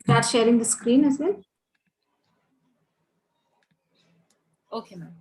Start sharing the screen as well. Okay, ma'am.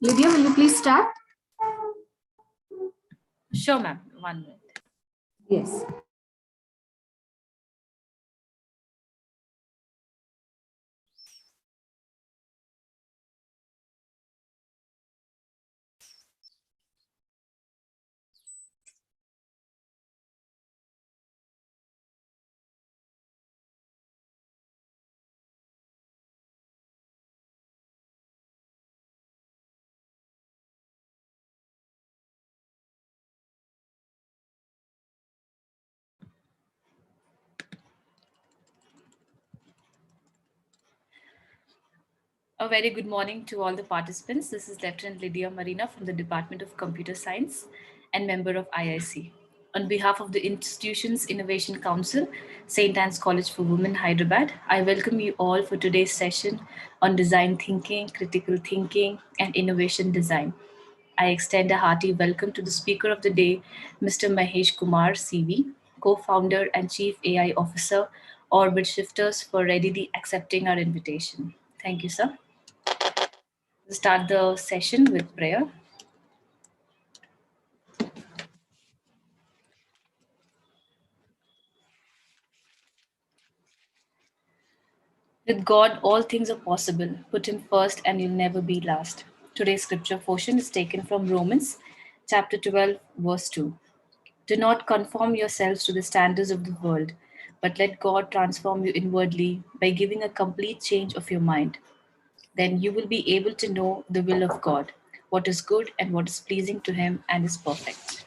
Lydia, will you please start? Sure, ma'am. 1 minute. Yes. A very good morning to all the participants. This is Lieutenant Lydia Marina from the Department of Computer Science and member of IIC. On behalf of the institution's Innovation Council, St.Ann's College for Women, Hyderabad, I welcome you all for today's session on design thinking, critical thinking, and innovation design. I extend a hearty welcome to the speaker of the day, Mr. Mahesh Kumar, CV, co-founder and Chief AI Officer, Orbit Shifters, for readily accepting our invitation. Thank you, sir. We'll start the session with prayer. With God, all things are possible. Put Him first, and you'll never be last. Today's scripture portion is taken from Romans chapter 12, verse 2. Do not conform yourselves to the standards of the world, but let God transform you inwardly by giving a complete change of your mind. Then you will be able to know the will of God, what is good and what is pleasing to Him and is perfect.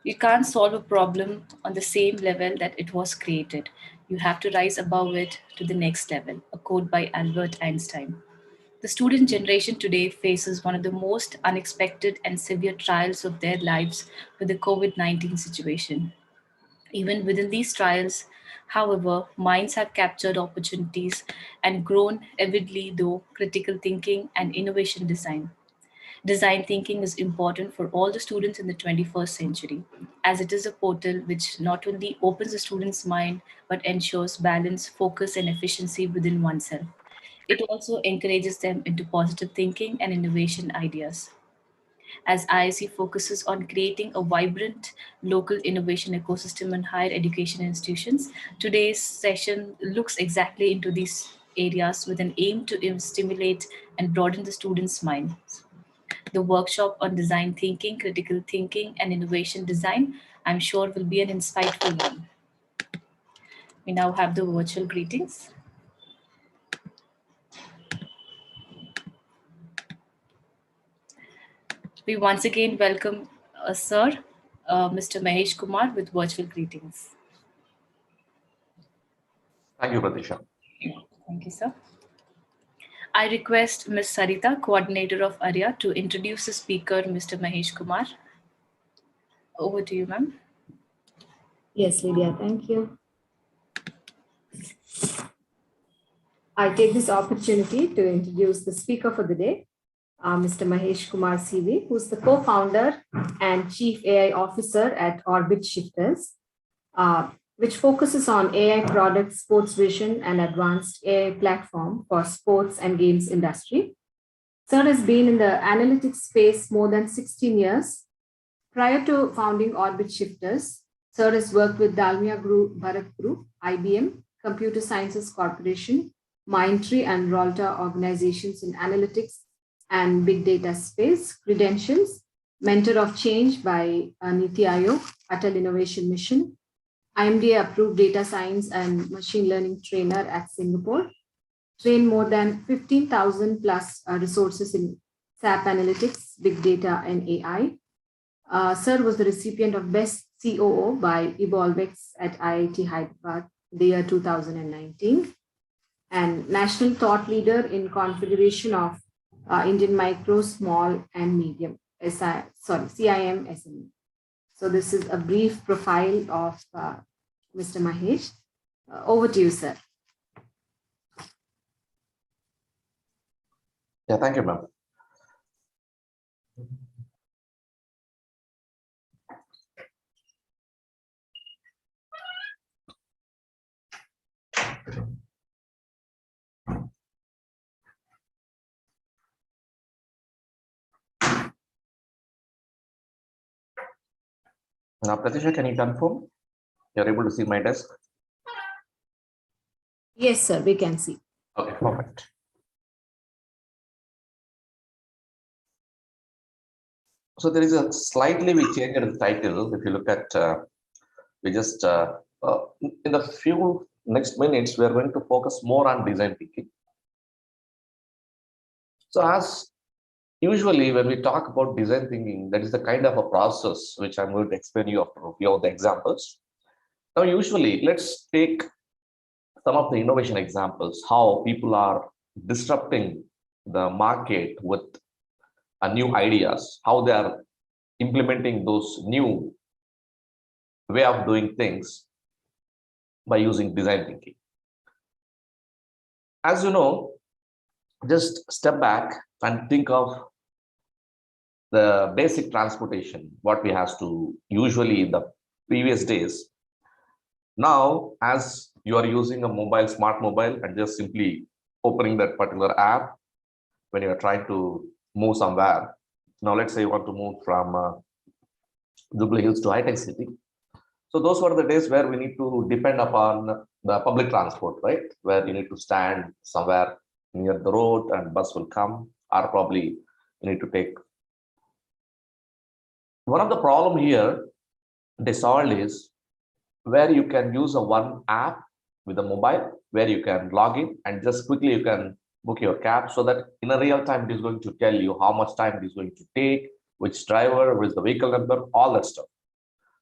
You can't solve a problem on the same level that it was created. You have to rise above it to the next level. A quote by Albert Einstein. The student generation today faces one of the most unexpected and severe trials of their lives with the COVID 19 situation. Even within these trials, however, minds have captured opportunities and grown avidly through critical thinking and innovation design. Design thinking is important for all the students in the 21st century, as it is a portal which not only opens the student's mind but ensures balance, focus, and efficiency within oneself. It also encourages them into positive thinking and innovation ideas. As IIC focuses on creating a vibrant local innovation ecosystem in higher education institutions, today's session looks exactly into these areas with an aim to stimulate and broaden the students' minds. The workshop on design thinking, critical thinking, and innovation design, I'm sure, will be an insightful one. We now have the virtual greetings. We once again welcome Sir Mr. Mahesh Kumar with virtual greetings. Thank you, Pratisha. Thank you, sir. I request Ms. Sarita, coordinator of ARIA, to introduce the speaker, Mr. Mahesh Kumar. Over to you, ma'am. Yes, Lydia, thank you. I take this opportunity to introduce the speaker for the day, Mr. Mahesh Kumar CV, who's the co-founder and Chief AI Officer at Orbit Shifters, which focuses on AI products, sports vision, and advanced AI platform for sports and games industry. Sir has been in the analytics space more than 16 years. Prior to founding Orbit Shifters, Sir has worked with Dalmia Group, Bharat Group, IBM, Computer Sciences Corporation, Mindtree, and Rolta organizations in analytics and big data space. Credentials: Mentor of Change by Niti Aayog, Atal Innovation Mission, IMDA approved data science and machine learning trainer at Singapore, trained more than 15,000 plus resources in SAP analytics, big data, and AI. Sir was the recipient of Best COO by Evolvex at IIT Hyderabad, the year 2019, and National Thought Leader in Configuration of Indian Micro, Small, and Medium, CIM SME. So this is a brief profile of Mr. Mahesh. Over to you, sir. Yeah, thank you, ma'am. Now, Pratisha, can you confirm you're able to see my desk? Yes, sir, we can see. Okay, perfect. So there is a slightly we changed the title. If you look at, we just in the few next minutes, we are going to focus more on design thinking. So as usually when we talk about design thinking, that is the kind of a process which I'm going to explain you after a few of the examples. Now, usually, let's take some of the innovation examples, how people are disrupting the market with new ideas, how they are implementing those new way of doing things by using design thinking. As you know, just step back and think of the basic transportation, what we have to usually in the previous days. Now, as you are using a mobile, smart mobile, and just simply opening that particular app when you are trying to move somewhere. Now, let's say you want to move from Jubilee Hills to high-tech city. So those were the days where we need to depend upon the public transport, right? Where you need to stand somewhere near the road and bus will come, or probably you need to take. One of the problem here they solved is where you can use a one app with a mobile where you can log in and just quickly you can book your cab, so that in a real time it is going to tell you how much time it is going to take, which driver, which is the vehicle number, all that stuff.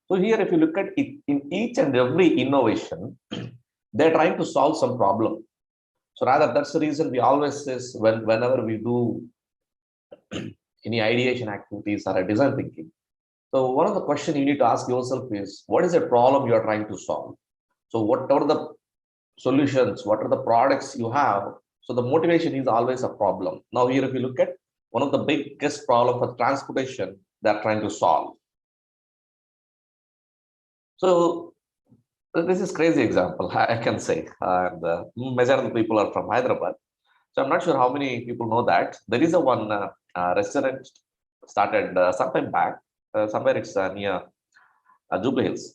So here, if you look at it, in each and every innovation, they're trying to solve some problem. So rather, that's the reason we always say whenever we do any ideation activities or a design thinking. So one of the questions you need to ask yourself is, what is the problem you are trying to solve? So what are the solutions? What are the products you have? So the motivation is always a problem. Now here, if you look at one of the biggest problem for transportation, they're trying to solve. So this is crazy example, I can say. And majority of the people are from Hyderabad. So I'm not sure how many people know that. There is a one restaurant started sometime back. Somewhere it's near Jubilee Hills.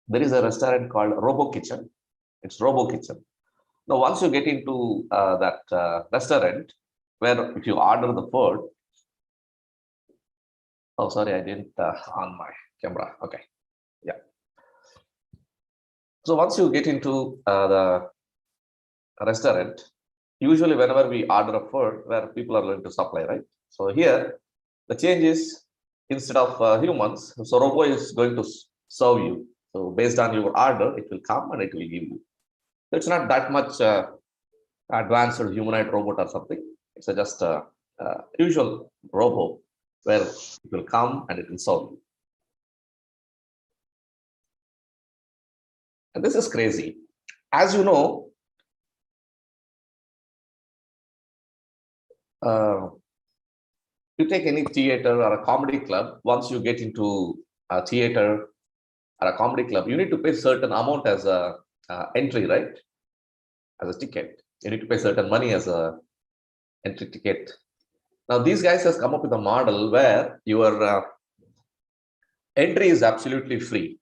There is a restaurant called Robo Kitchen. It's Robo Kitchen. Now, once you get into that restaurant, where if you order the food, oh, sorry, I didn't on my camera. Okay, yeah. So once you get into the restaurant, usually whenever we order a food, where people are going to supply, right? So here, the change is instead of humans, so Robo is going to serve you. So based on your order, it will come and it will give you. So it's not that much advanced or humanoid robot or something. It's just a usual robo where it will come and it will serve you. And this is crazy. As you know, you take any theater or a comedy club, once you get into a theater or a comedy club, you need to pay certain amount as a entry, right? As a ticket. You need to pay certain money as a entry ticket. Now, these guys has come up with a model where your entry is absolutely free.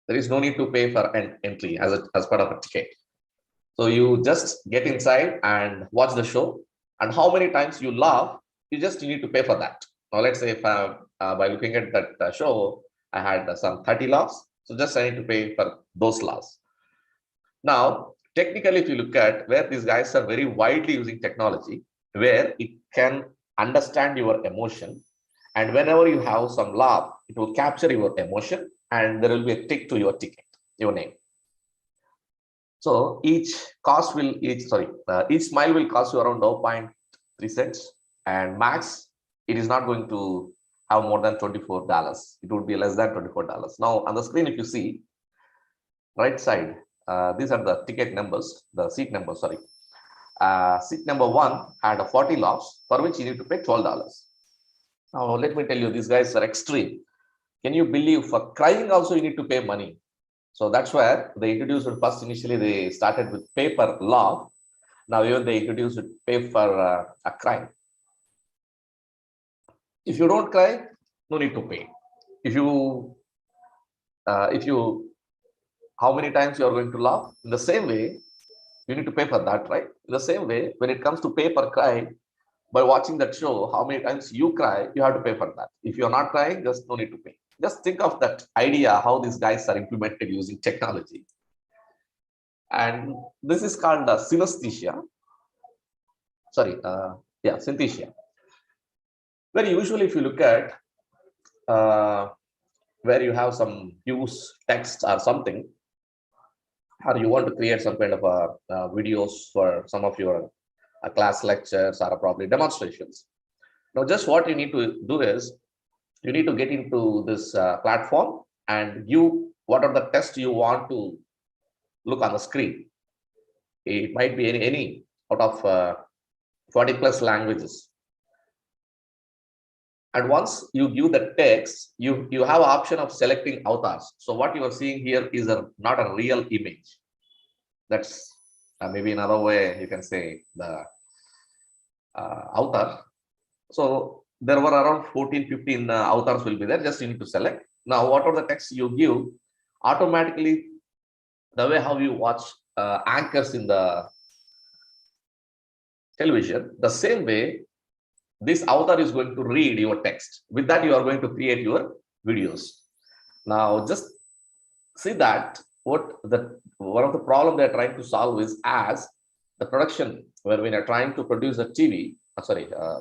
There is no need to pay for an entry as part of a ticket. So you just get inside and watch the show, and how many times you laugh, you need to pay for that. Now, let's say if by looking at that show, I had some 30 laughs, so just I need to pay for those laughs. Now, technically, if you look at where these guys are very widely using technology, where it can understand your emotion, and whenever you have some laugh, it will capture your emotion, and there will be a tick to your ticket, your name. So each smile will cost you around 0.3 cents, and max it is not going to have more than $24. It would be less than $24. Now on the screen, if you see right side, these are the ticket numbers, the seat numbers. Sorry, seat number 1 had a 40 laughs, for which you need to pay $12. Now let me tell you, these guys are extreme. Can you believe for crying also you need to pay money? So that's where they introduced it first. Initially, they started with pay per laugh. Now even they introduced it pay for a crime. If you don't cry, no need to pay. If you, how many times you are going to laugh? In the same way, you need to pay for that, right? In the same way, when it comes to pay per cry, by watching that show, how many times you cry, you have to pay for that. If you're not crying, just no need to pay. Just think of that idea, how these guys are implemented using technology. And this is called synesthesia. Sorry, synesthesia. Where usually, if you look at where you have some use text or something, or you want to create some kind of videos for some of your class lectures or probably demonstrations. Now, just what you need to do is you need to get into this platform and what are the tests you want to look on the screen. It might be any out of 40 plus languages. And once you give the text, you have an option of selecting avatars. So what you are seeing here is not a real image. That's maybe another way you can say the avatar. So there were around 14, 15 avatars will be there. Just you need to select. Now, what are the text you give? Automatically, the way how you watch anchors in the television, the same way this avatar is going to read your text. With that, you are going to create your videos. Now, just see that one of the problem they're trying to solve is as the production, where we are trying to produce a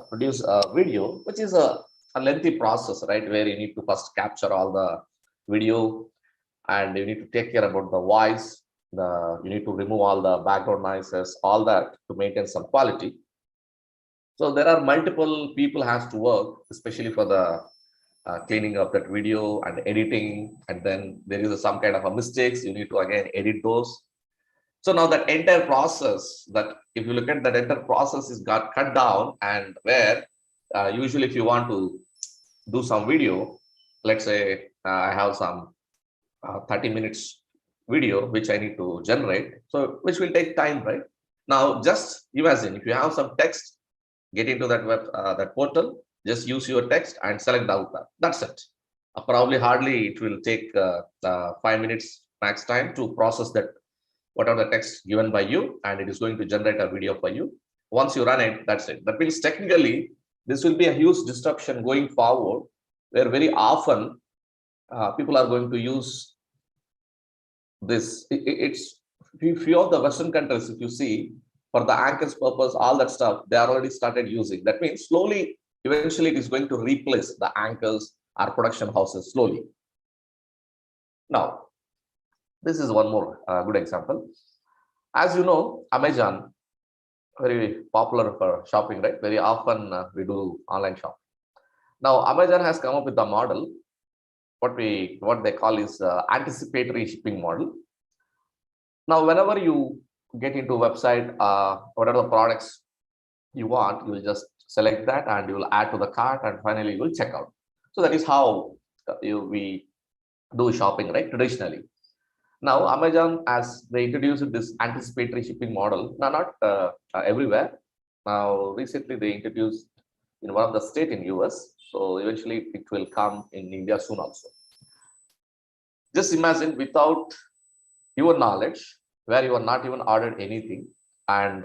produce a video, which is a lengthy process, right? Where you need to first capture all the video, and you need to take care about the voice. You need to remove all the background noises, all that to maintain some quality. So there are multiple people has to work, especially for the cleaning up that video and editing, and then there is some kind of a mistakes. You need to again edit those. So now that entire process, that if you look at that entire process is got cut down, and where usually if you want to do some video, let's say I have some 30 minutes video which I need to generate, so which will take time, right? Now just imagine if you have some text, get into that that portal, just use your text and select the avatar. That's it. Probably hardly it will take 5 minutes max time to process that whatever the text given by you, and it is going to generate a video for you. Once you run it, that's it. That means technically this will be a huge disruption going forward, where very often people are going to use this. It's few of the Western countries, if you see, for the anchors purpose, all that stuff, they are already started using. That means slowly, eventually it is going to replace the anchors or production houses slowly. Now, this is one more good example. As you know, Amazon, very popular for shopping, right? Very often we do online shopping. Now, Amazon has come up with a model, what they call is anticipatory shipping model. Now, whenever you get into a website, whatever the products you want, you will just select that and you will add to the cart, and finally you will check out. So that is how we do shopping, right? Traditionally. Now, Amazon, as they introduced this anticipatory shipping model, now not everywhere. Now, recently they introduced in one of the state in US. So eventually it will come in India soon also. Just imagine without your knowledge, where you are not even ordered anything, and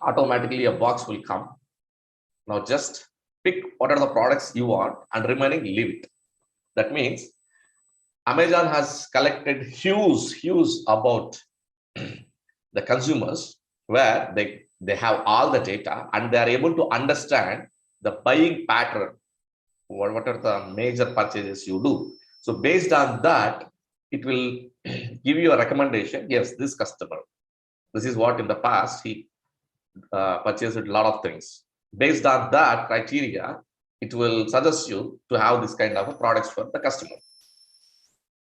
automatically a box will come. Now just pick what are the products you want and remaining leave it. That means Amazon has collected huge about the consumers, where they have all the data and they are able to understand the buying pattern, what are the major purchases you do. So based on that, it will give you a recommendation. Yes, this customer, this is what in the past he purchased a lot of things. Based on that criteria, it will suggest you to have this kind of a products for the customer.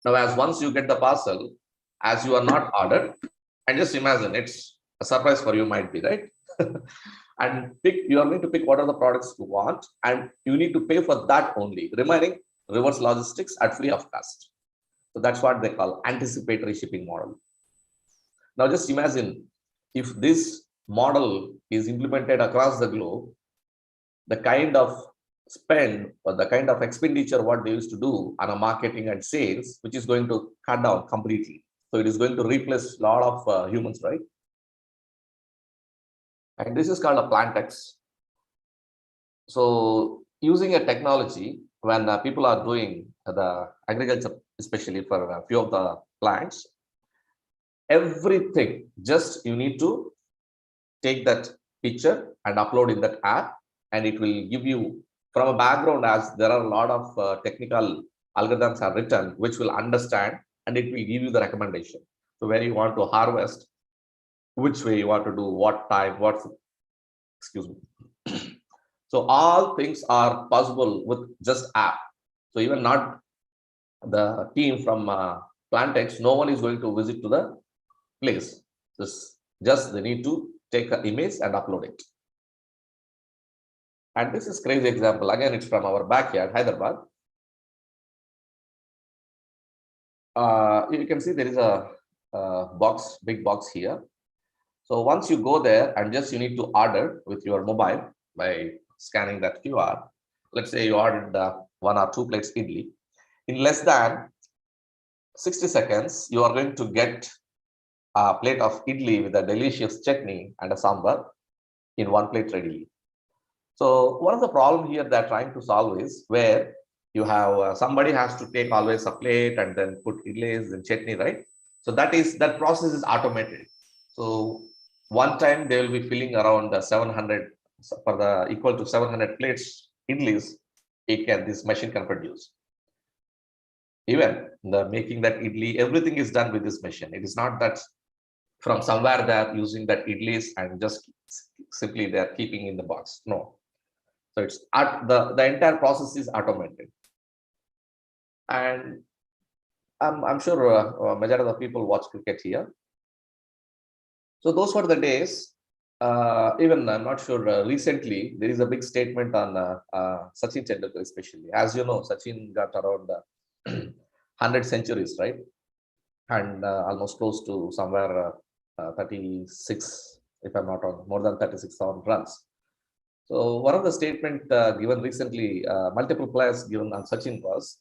Now, as once you get the parcel, as you are not ordered, and just imagine it's a surprise for you, might be, right? And you are going to pick what are the products you want, and you need to pay for that only, remaining reverse logistics at free of cost. So that's what they call anticipatory shipping model. Now, just imagine if this model is implemented across the globe, the kind of spend or the kind of expenditure what they used to do on a marketing and sales, which is going to cut down completely. So it is going to replace a lot of humans, right? And this is called a Plantex. So using a technology, when people are doing the agriculture, especially for a few of the plants, everything, just you need to take that picture and upload in that app, and it will give you from a background, as there are a lot of technical algorithms are written, which will understand, and it will give you the recommendation. So where you want to harvest, which way you want to do, what time, excuse me. So all things are possible with just app. So even not the team from Plantex, no one is going to visit to the place. Just they need to take an image and upload it. And this is crazy example. Again, it's from our backyard, Hyderabad. You can see there is a box, big box here. So once you go there and just you need to order with your mobile by scanning that QR. Let's say you ordered 1 or 2 plates idli. In less than 60 seconds, you are going to get a plate of idli with a delicious chutney and a sambar in 1 plate readily. So one of the problem here they're trying to solve is where you have somebody has to take always a plate and then put idlis and chutney, right? So that process is automated. So one time they will be filling around 700 for the equal to 700 plates idlis. This machine can produce. Even the making that idli, everything is done with this machine. It is not that from somewhere they're using that idlis and just simply they're keeping in the box. No. So it's the entire process is automated. And I'm sure majority of the people watch cricket here. So those were the days. Even I'm not sure. Recently, there is a big statement on Sachin Tendulkar, especially. As you know, Sachin got around 100 centuries, right? And almost close to somewhere 36, if I'm not wrong, more than 36,000 runs. So one of the statement given recently, multiple players given on Sachin was,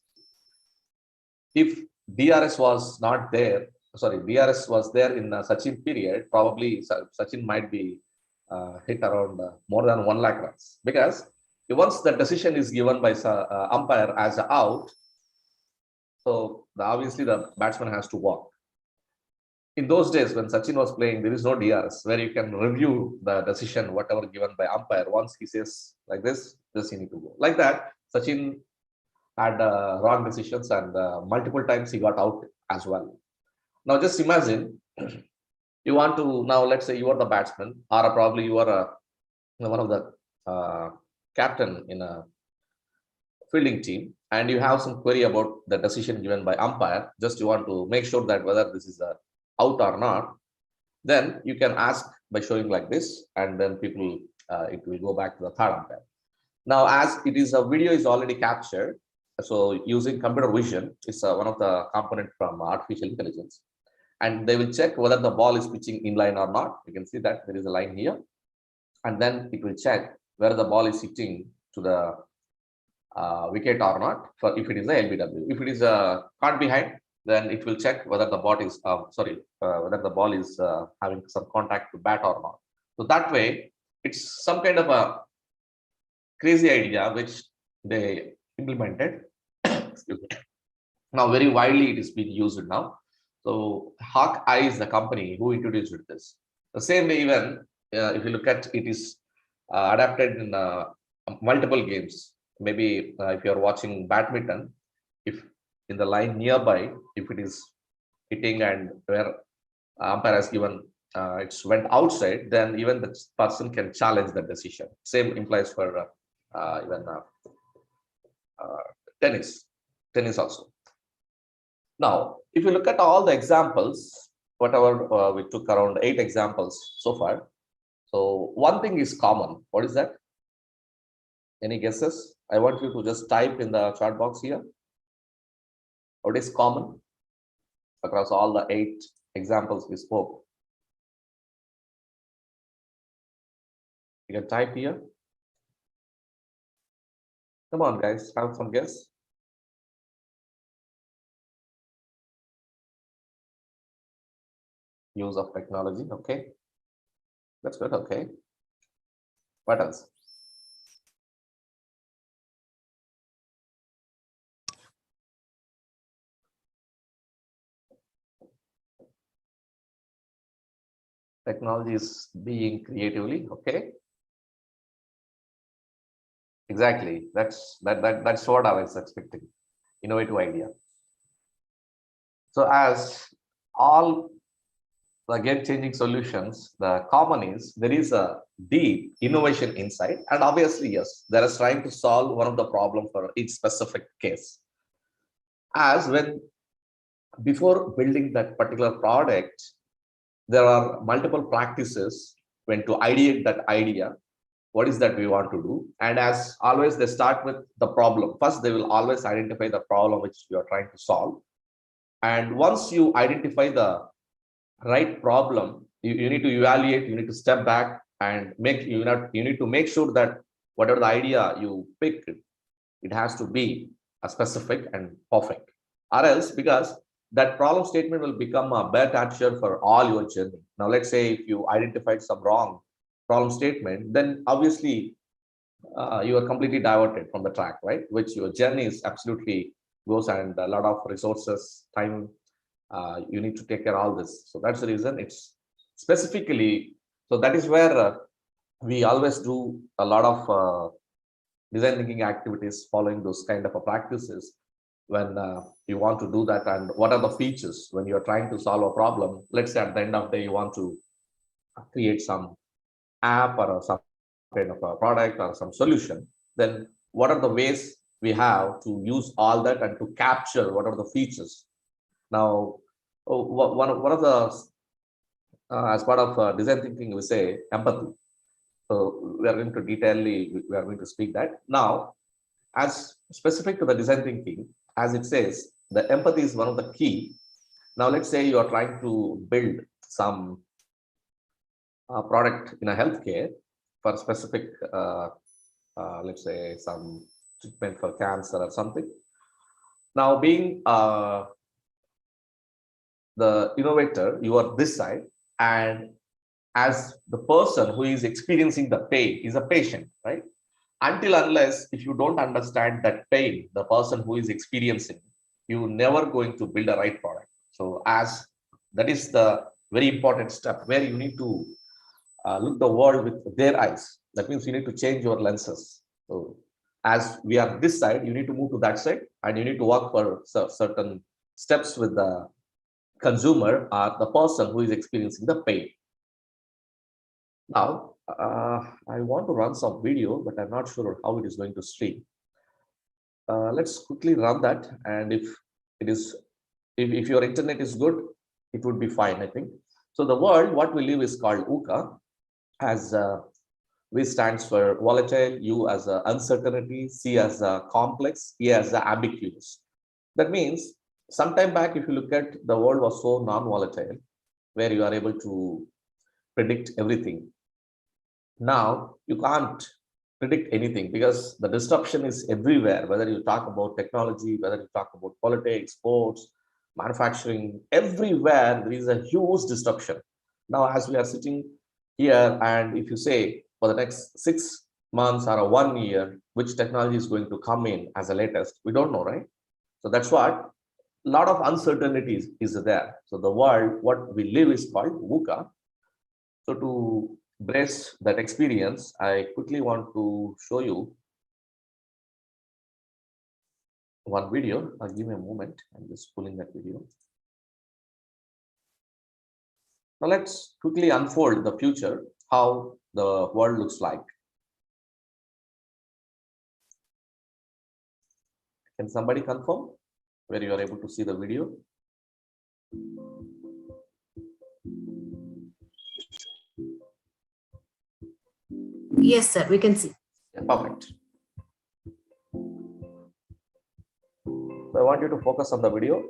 if DRS was not there, DRS was there in Sachin period, probably Sachin might be hit around more than 1 lakh runs, because once the decision is given by umpire as a out, so obviously the batsman has to walk. In those days when Sachin was playing, there is no DRS where you can review the decision, whatever given by umpire. Once he says like this you need to go. Like that, Sachin had wrong decisions, and multiple times he got out as well. Now just imagine, you want to, now let's say you are the batsman, or probably you are one of the captain in a fielding team, and you have some query about the decision given by umpire. Just you want to make sure that whether this is a out or not, then you can ask by showing like this, and then people it will go back to the third umpire. Now, as it is a video is already captured, so using computer vision is one of the component from artificial intelligence, and they will check whether the ball is pitching in line or not. You can see that there is a line here, and then it will check where the ball is hitting to the wicket or not, for if it is a LBW. If it is caught behind, then it will check whether the ball is whether the ball is having some contact to bat or not. So that way, it's some kind of a crazy idea which they implemented. Excuse me. Now, very widely it is being used now. So Hawkeye is the company who introduced this. The same way, even if you look at it, is adapted in multiple games. Maybe if you are watching badminton, if in the line nearby, if it is hitting and where umpire has given it's went outside, then even the person can challenge the decision. Same implies for even tennis. Tennis also. Now, if you look at all the examples, whatever we took around 8 examples so far. So one thing is common. What is that? Any guesses? I want you to just type in the chat box here. What is common across all the 8 examples we spoke? You can type here. Come on, guys, have some guess. Use of technology. Okay, that's good. Okay, what else? Technology is being creatively. Okay, exactly. That's what I was expecting. Innovative idea. So as all the game-changing solutions, the common is there is a deep innovation inside, and obviously, yes, there is trying to solve one of the problem for each specific case. As when before building that particular product, there are multiple practices when to ideate that idea. What is that we want to do? And as always, they start with the problem. First, they will always identify the problem which you are trying to solve. And once you identify the right problem, you need to evaluate, you need to step back and you need to make sure that whatever the idea you pick, it has to be a specific and perfect, or else because that problem statement will become a bad capture for all your journey. Now let's say if you identified some wrong problem statement, then obviously you are completely diverted from the track, right? Which your journey is absolutely goes, and a lot of resources, time, you need to take care of all this. So that's the reason it's specifically. So that is where we always do a lot of design thinking activities following those kind of practices when you want to do that. And what are the features when you're trying to solve a problem? Let's say at the end of the day, you want to create some app or some kind of a product or some solution. Then what are the ways we have to use all that and to capture what are the features? Now, one of the as part of design thinking, we say empathy. So we are going to we are going to speak that now. As specific to the design thinking, as it says, the empathy is one of the key. Now, let's say you are trying to build some product in a healthcare for specific, let's say some treatment for cancer or something. Now, being the innovator, you are this side, and as the person who is experiencing the pain is a patient, right? Until unless if you don't understand that pain, the person who is experiencing, you never going to build a right product. So as that is the very important step where you need to look the world with their eyes. That means you need to change your lenses. So as we are this side, you need to move to that side, and you need to work for certain steps with the consumer or the person who is experiencing the pain. Now, I want to run some video, but I'm not sure how it is going to stream. Let's quickly run that, and if it is, if your internet is good, it would be fine, I think. So the world, what we live is called VUCA, as V stands for volatile, U as uncertainty, C as complex, E as ambiguous. That means sometime back, if you look at the world was so non-volatile, where you are able to predict everything. Now you can't predict anything because the disruption is everywhere, whether you talk about technology, whether you talk about politics, sports, manufacturing, everywhere there is a huge disruption. Now, as we are sitting here, and if you say for the next 6 months or a 1 year, which technology is going to come in as a latest, we don't know, right? So that's what a lot of uncertainties is there. So the world, what we live is called VUCA. So to brace that experience, I quickly want to show you one video. Give me a moment. I'm just pulling that video. Now let's quickly unfold the future, how the world looks like. Can somebody confirm where you are able to see the video? Yes, sir, we can see. Yeah, perfect. So I want you to focus on the video.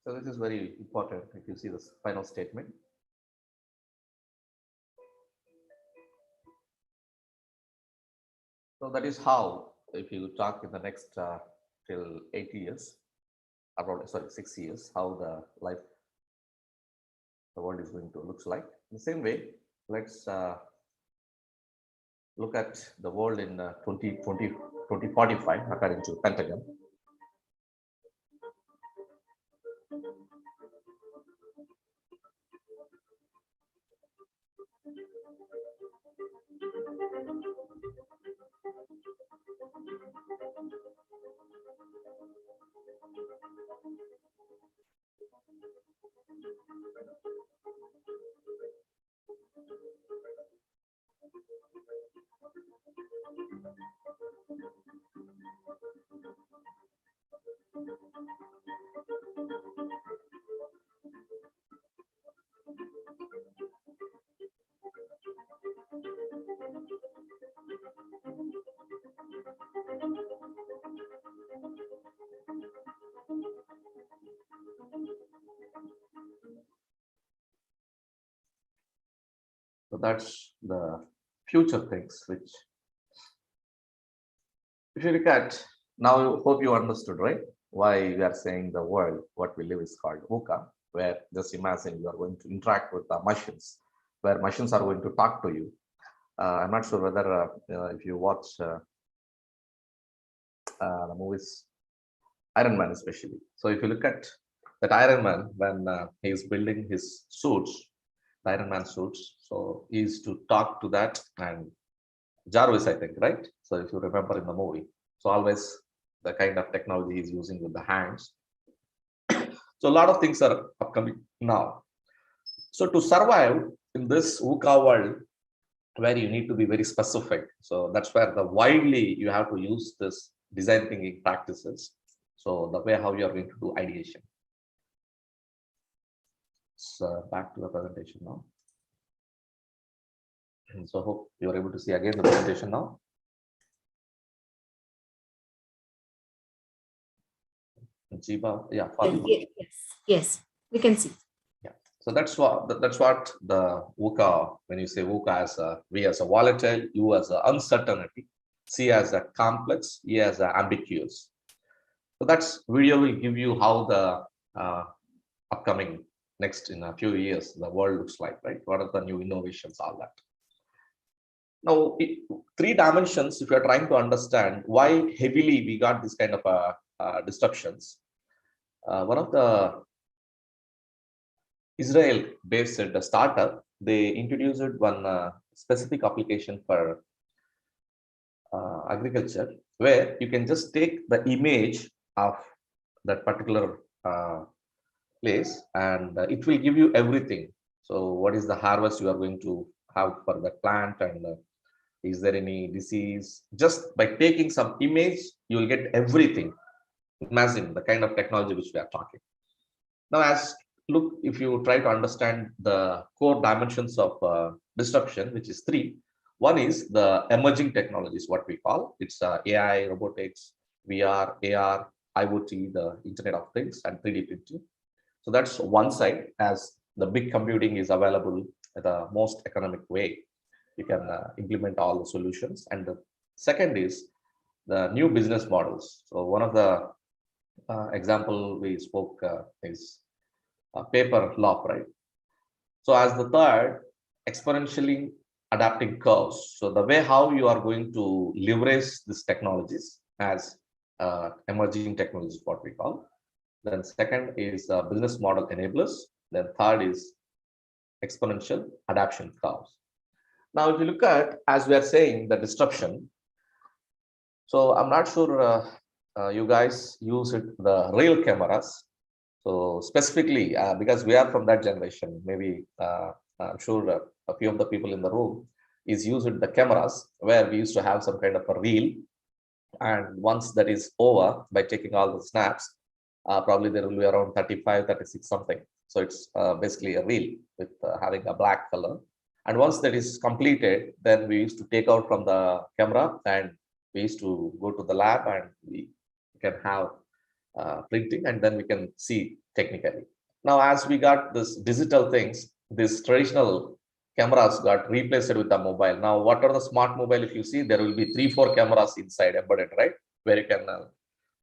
So this is very important if you see this final statement. So that is how, if you talk in the next till 8 years, about 6 years, how the world is going to looks like. In the same way, let's look at the world in 2045 according to Pentagon. that's the future things, which if you look at now, I hope you understood, right? Why we are saying the world, what we live is called VUCA, where just imagine you are going to interact with the machines, where machines are going to talk to you. I'm not sure whether if you watch the movies, Iron Man especially. So if you look at that Iron Man, when he is building his suits, the Iron Man suits, so he used to talk to that and Jarvis, I think, right? So if you remember in the movie, so always the kind of technology he's using with the hands. So a lot of things are upcoming now. So to survive in this VUCA world, where you need to be very specific, so that's where the widely you have to use this design thinking practices. So the way how you are going to do ideation. So back to the presentation now. So hope you are able to see again the presentation now. Jiba, yeah, Yes, we can see. yeah. So that's what the VUCA, when you say VUCA as a V as a volatile, U as a uncertainty, C as a complex, E as a ambiguous. So that's video will give you how the upcoming next in a few years the world looks like, right? What are the new innovations, all that. Now, three dimensions, if you're trying to understand why heavily we got this kind of disruptions. One of the Israel-based startup, they introduced one specific application for agriculture, where you can just take the image of that particular place and it will give you everything. So what is the harvest you are going to have for the plant, and is there any disease? Just by taking some image, you will get everything. Imagine the kind of technology which we are talking. Now, look, if you try to understand the core dimensions of disruption, which is three. One is the emerging technologies, what we call. It's AI, robotics, VR, AR, IoT, the Internet of Things, and 3D printing. So that's one side, as the big computing is available at the most economic way. You can implement all the solutions. And the second is the new business models. So one of the example we spoke is paper law, right? So as the third, exponentially adapting curves. So the way how you are going to leverage these technologies as emerging technologies, what we call. Then second is business model enablers. Then third is exponential adaptation curves. Now, if you look at, as we are saying, the disruption. So I'm not sure you guys use it, the real cameras. So specifically, because we are from that generation, maybe I'm sure a few of the people in the room is using the cameras where we used to have some kind of a reel. And once that is over, by taking all the snaps, probably there will be around 35, 36 something. So it's basically a reel with having a black color. And once that is completed, then we used to take out from the camera and we used to go to the lab and we can have printing, and then we can see technically. Now, as we got this digital things, this traditional cameras got replaced with the mobile. Now, what are the smart mobile? If you see, there will be 3-4 cameras inside embedded, right? Where you can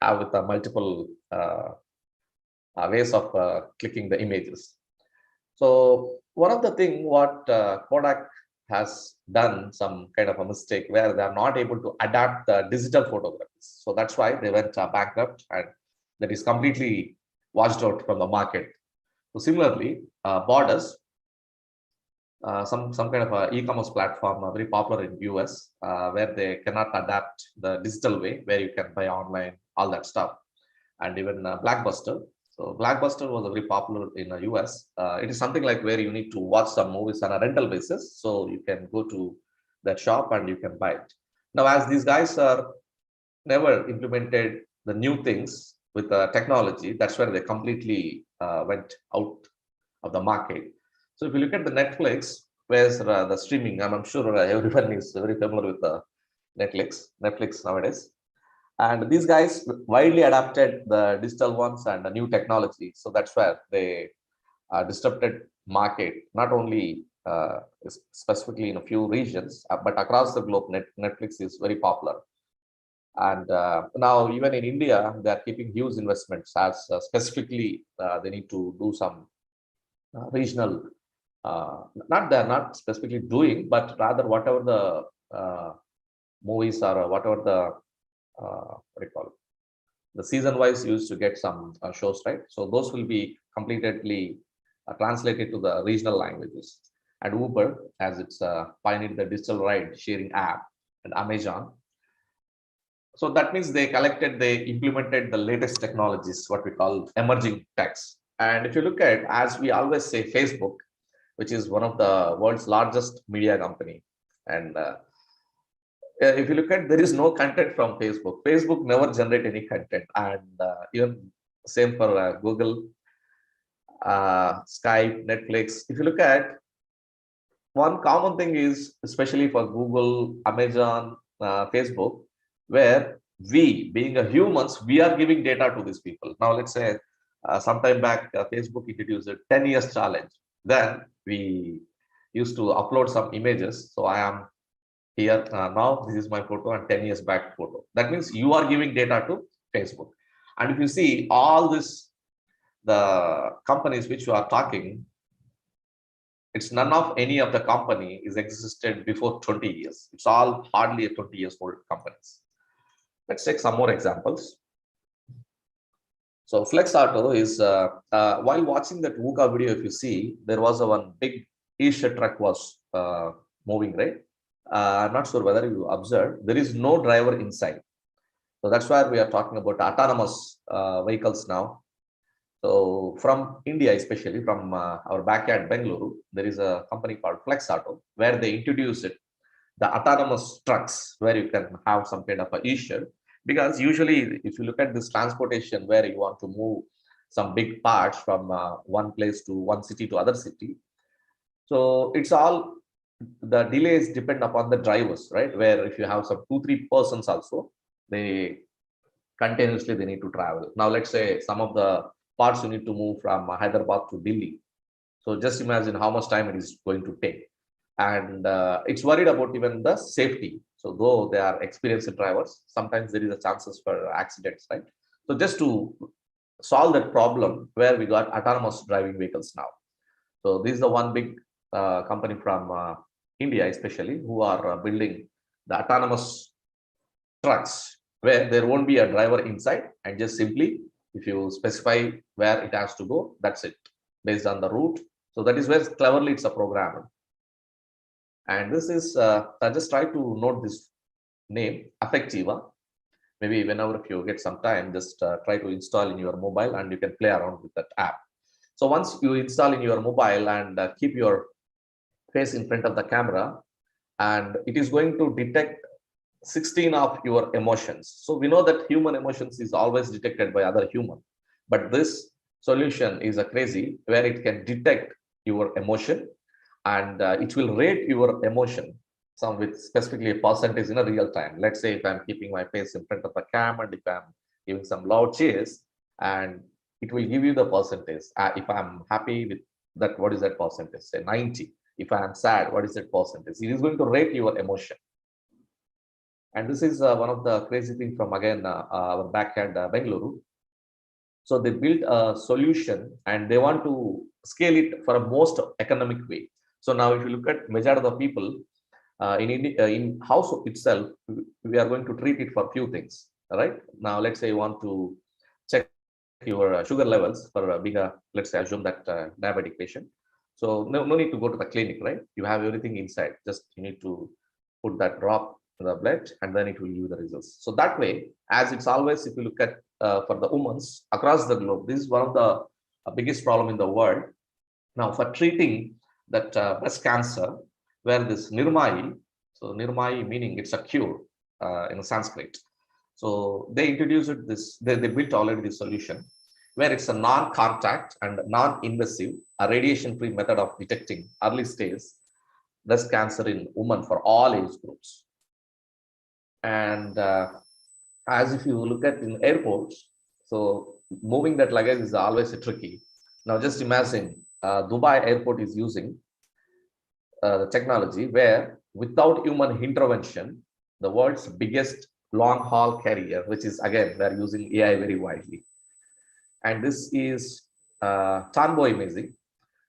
have with multiple ways of clicking the images. So one of the thing what Kodak has done some kind of a mistake where they are not able to adapt the digital photographs. So that's why they went bankrupt, and that is completely washed out from the market. So similarly, Borders, some kind of a e-commerce platform, very popular in US, where they cannot adapt the digital way, where you can buy online, all that stuff, and even Blockbuster. So Blockbuster was very popular in the US. It is something like where you need to watch some movies on a rental basis, so you can go to that shop and you can buy it. Now, as these guys are never implemented the new things with the technology, that's where they completely went out of the market. So if you look at the Netflix, where's the streaming, I'm sure everyone is very familiar with the Netflix nowadays. And these guys widely adapted the digital ones and the new technology. So that's where they disrupted market, not only specifically in a few regions, but across the globe, Netflix is very popular. And now even in India, they are keeping huge investments as specifically they need to do some regional, not they're not specifically doing, but rather whatever the movies or whatever the what do you call it? The season wise used to get some shows, right? So those will be completely translated to the regional languages. And Uber, as it's pioneered the digital ride sharing app, and Amazon. So that means they implemented the latest technologies, what we call emerging techs. And if you look at, as we always say, Facebook, which is one of the world's largest media company, and if you look at, there is no content from Facebook. Facebook never generate any content, and even same for Google, Skype, Netflix. If you look at, one common thing is, especially for Google, Amazon, Facebook, where we, being a humans, we are giving data to these people. Now, let's say sometime back, Facebook introduced a 10 years challenge. Then we used to upload some images. So I am here now, this is my photo and 10 years back photo. That means you are giving data to Facebook. And if you see all this, the companies which you are talking, it's none of any of the company is existed before 20 years. It's all hardly a 20 years old companies. Let's take some more examples. So Flex Auto is, while watching that VUCA video, if you see, there was a one big e-share truck was moving, right? I'm not sure whether you observed, there is no driver inside. So that's why we are talking about autonomous vehicles now. So from India, especially from our backyard, Bengaluru, there is a company called Flex Auto, where they introduced it, the autonomous trucks, where you can have some kind of a e-share. Because usually, if you look at this transportation, where you want to move some big parts from one place to one city to other city, so it's all, the delays depend upon the drivers, right? Where if you have some 2-3 persons also, they continuously they need to travel. Now, let's say some of the parts you need to move from Hyderabad to Delhi. So just imagine how much time it is going to take. And it's worried about even the safety. So though they are experienced drivers, sometimes there is a chances for accidents, right? So just to solve that problem, where we got autonomous driving vehicles now. So this is the one big company from India, especially, who are building the autonomous trucks, where there won't be a driver inside, and just simply, if you specify where it has to go, that's it, based on the route. So that is where cleverly it's a programmer. And this is, I just try to note this name, Affectiva. Maybe whenever if you get some time, just try to install in your mobile and you can play around with that app. So once you install in your mobile and keep your face in front of the camera, and it is going to detect 16 of your emotions. So we know that human emotions is always detected by other human, but this solution is a crazy, where it can detect your emotion, and it will rate your emotion, some with specifically a percentage in a real time. Let's say if I'm keeping my face in front of the cam, and if I'm giving some loud cheers, and it will give you the percentage. If I'm happy with that, what is that percentage? Say 90. If I am sad, what is that percentage? It is going to rate your emotion. And this is one of the crazy things from, again, our backyard, Bengaluru. So they built a solution and they want to scale it for a most economic way. So now if you look at majority of the people in India, in house itself, we are going to treat it for few things, right? Now, let's say you want to check your sugar levels for being a, let's say, assume that diabetic patient. So no need to go to the clinic, right? You have everything inside. Just you need to put that drop in the blood, and then it will give you the results. So that way, as it's always, if you look at for the women across the globe, this is one of the biggest problem in the world. Now, for treating that breast cancer, where this Nirmai, so Nirmai meaning it's a cure in Sanskrit. So they introduced this, they built already this solution, where it's a non-contact and non-invasive, a radiation-free method of detecting early stage breast cancer in women for all age groups. And as if you look at in airports, so moving that luggage is always tricky. Now just imagine Dubai airport is using the technology where without human intervention, the world's biggest long haul carrier, which is again, they're using AI very widely. And this is Tanbo imaging.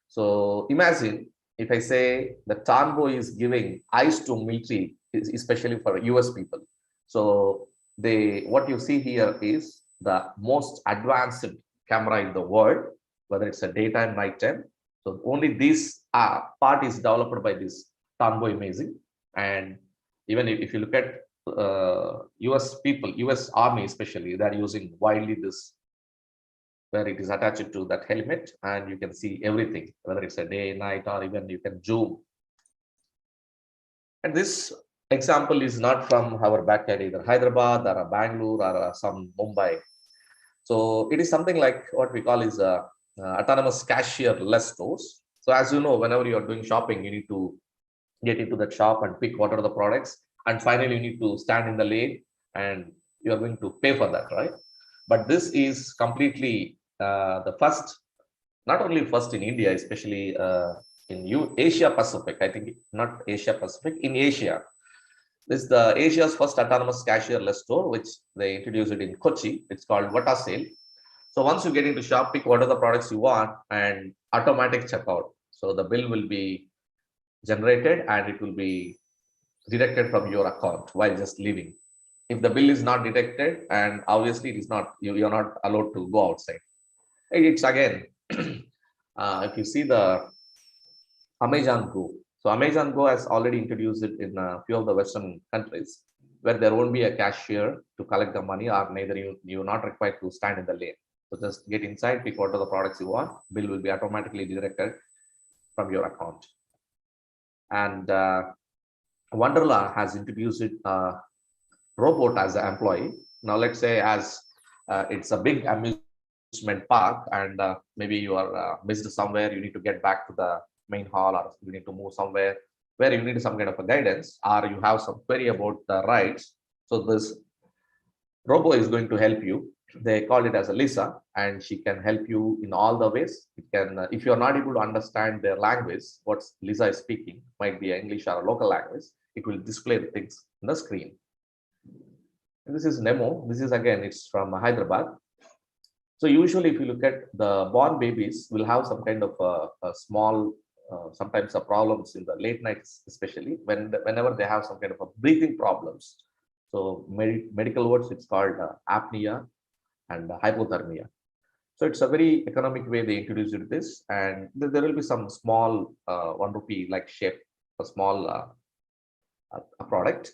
So imagine if I say the Tanbo is giving eyes to military, especially for US people. So what you see here is the most advanced camera in the world, whether it's a daytime, nighttime. So only this part is developed by this Tanbo imaging. And even if you look at US people, US Army especially, they're using widely this, where it is attached to that helmet and you can see everything, whether it's a day, night, or even you can zoom. And this example is not from our backyard, either Hyderabad or Bangalore or some Mumbai. So it is something like what we call is autonomous cashier-less stores. So as you know, whenever you are doing shopping, you need to get into that shop and pick what are the products. And finally, you need to stand in the lane and you are going to pay for that, right? But this is completely the first, not only first in India, especially in Asia Pacific, I think not Asia Pacific, in Asia. This is the Asia's first autonomous cashier-less store, which they introduced it in Kochi. It's called Vata Sale. So once you get into shop, pick what are the products you want and automatic checkout. So the bill will be generated and it will be deducted from your account while just leaving. If the bill is not detected, and obviously it is not, you're not allowed to go outside. It's again, if you see the Amazon Go. So Amazon Go has already introduced it in a few of the Western countries where there won't be a cashier to collect the money, or neither you're not required to stand in the lane. So just get inside, pick what are the products you want, bill will be automatically deducted from your account. And Wonderla has introduced it, robot as an employee. Now let's say as it's a big amusement park and maybe you are missed somewhere, you need to get back to the main hall, or you need to move somewhere where you need some kind of a guidance, or you have some query about the rides. So this Robo is going to help you. They call it as a Lisa, and she can help you in all the ways. It can, if you are not able to understand their language, what Lisa is speaking, might be English or a local language, it will display the things on the screen. And this is Nemo. This is again, it's from Hyderabad. So usually, if you look at the born babies, will have some kind of a small, sometimes problems in the late nights, especially whenever they have some kind of a breathing problems. So medical words, it's called apnea and hypothermia. So it's a very economic way they introduced this, and there will be some small 1 rupee like shape, a small a product.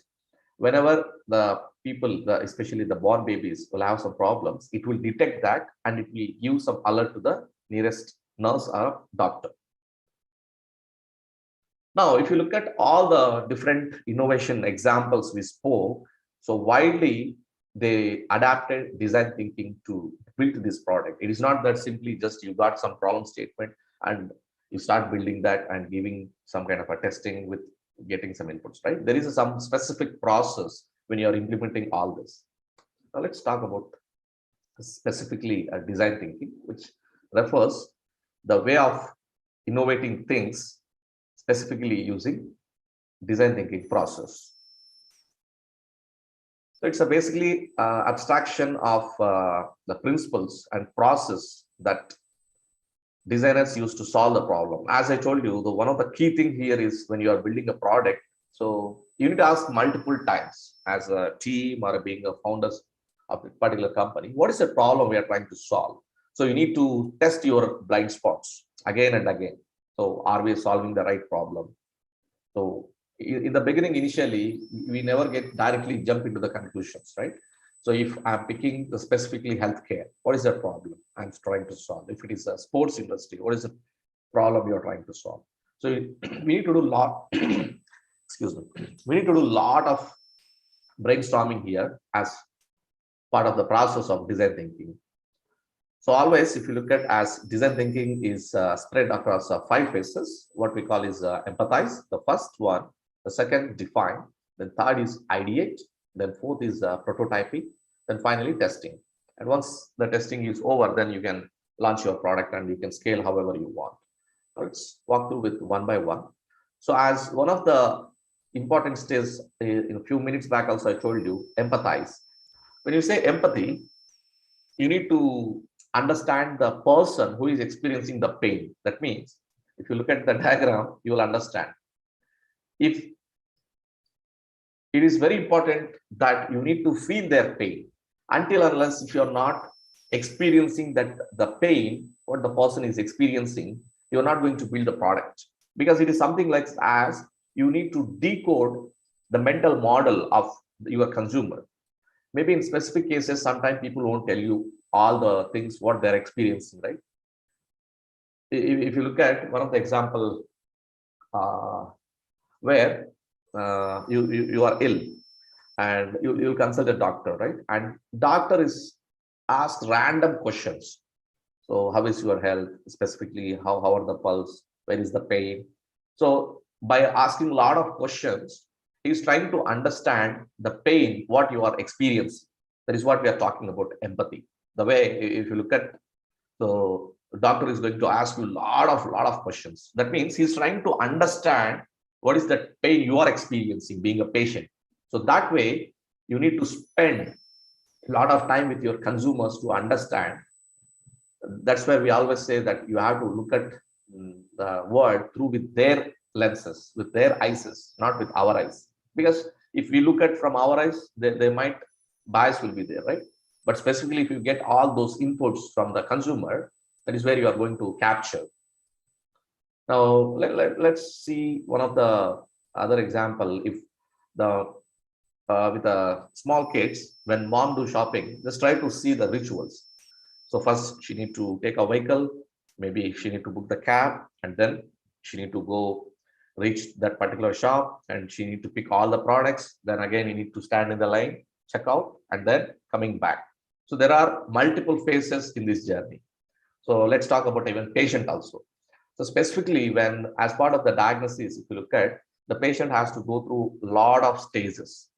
Whenever the people, especially the born babies, will have some problems, it will detect that and it will give some alert to the nearest nurse or doctor. Now, if you look at all the different innovation examples we spoke, so widely they adapted design thinking to build this product. It is not that simply just you got some problem statement and you start building that and giving some kind of a testing with getting some inputs, right? There is some specific process when you are implementing all this. Now let's talk about specifically design thinking, which refers the way of innovating things, specifically using design thinking process. So it's a basically abstraction of the principles and process that designers use to solve the problem. As I told you, one of the key thing here is when you are building a product, so you need to ask multiple times as a team or being a founders of a particular company, what is the problem we are trying to solve? So you need to test your blind spots again and again. So are we solving the right problem? So in the beginning, initially, we never get directly jump into the conclusions, right? So if I'm picking the specifically healthcare, what is the problem I'm trying to solve? If it is a sports industry, what is the problem you're trying to solve? So we need to do a lot, excuse me, we need to do a lot of brainstorming here as part of the process of design thinking. So always, if you look at as design thinking is spread across 5 phases, what we call is empathize, the first one, the second define, then third is ideate, then fourth is prototyping, then finally testing. And once the testing is over, then you can launch your product and you can scale however you want. Let's walk through with one by one. So as one of the important stages in a few minutes back also I told you, empathize. When you say empathy, you need to understand the person who is experiencing the pain. That means if you look at the diagram, you will understand. If it is very important that you need to feel their pain, until unless if you're not experiencing that the pain what the person is experiencing, you're not going to build a product, because it is something like as you need to decode the mental model of your consumer. Maybe in specific cases sometimes people won't tell you all the things what they're experiencing, right? If you look at one of the example uh, where you are ill and you'll consult a doctor, right? And doctor is asked random questions. So how is your health? Specifically, how are the pulse? Where is the pain? So by asking a lot of questions, he's trying to understand the pain, what you are experiencing. That is what we are talking about empathy. The way, if you look at, so the doctor is going to ask you a lot of questions. That means he's trying to understand what is that pain you are experiencing being a patient. So that way, you need to spend a lot of time with your consumers to understand. That's where we always say that you have to look at the world through with their lenses, with their eyes, not with our eyes. Because if we look at from our eyes, they might bias will be there, right? But specifically, if you get all those inputs from the consumer, that is where you are going to capture. Now, let's see one of the other example. If the with the small kids, when mom do shopping, just try to see the rituals. So first she need to take a vehicle, maybe she need to book the cab, and then she need to go reach that particular shop and she need to pick all the products. Then again, you need to stand in the line, check out, and then coming back. So there are multiple phases in this journey. So let's talk about even patient also. So specifically when as part of the diagnosis, if you look at, the patient has to go through a lot of stages.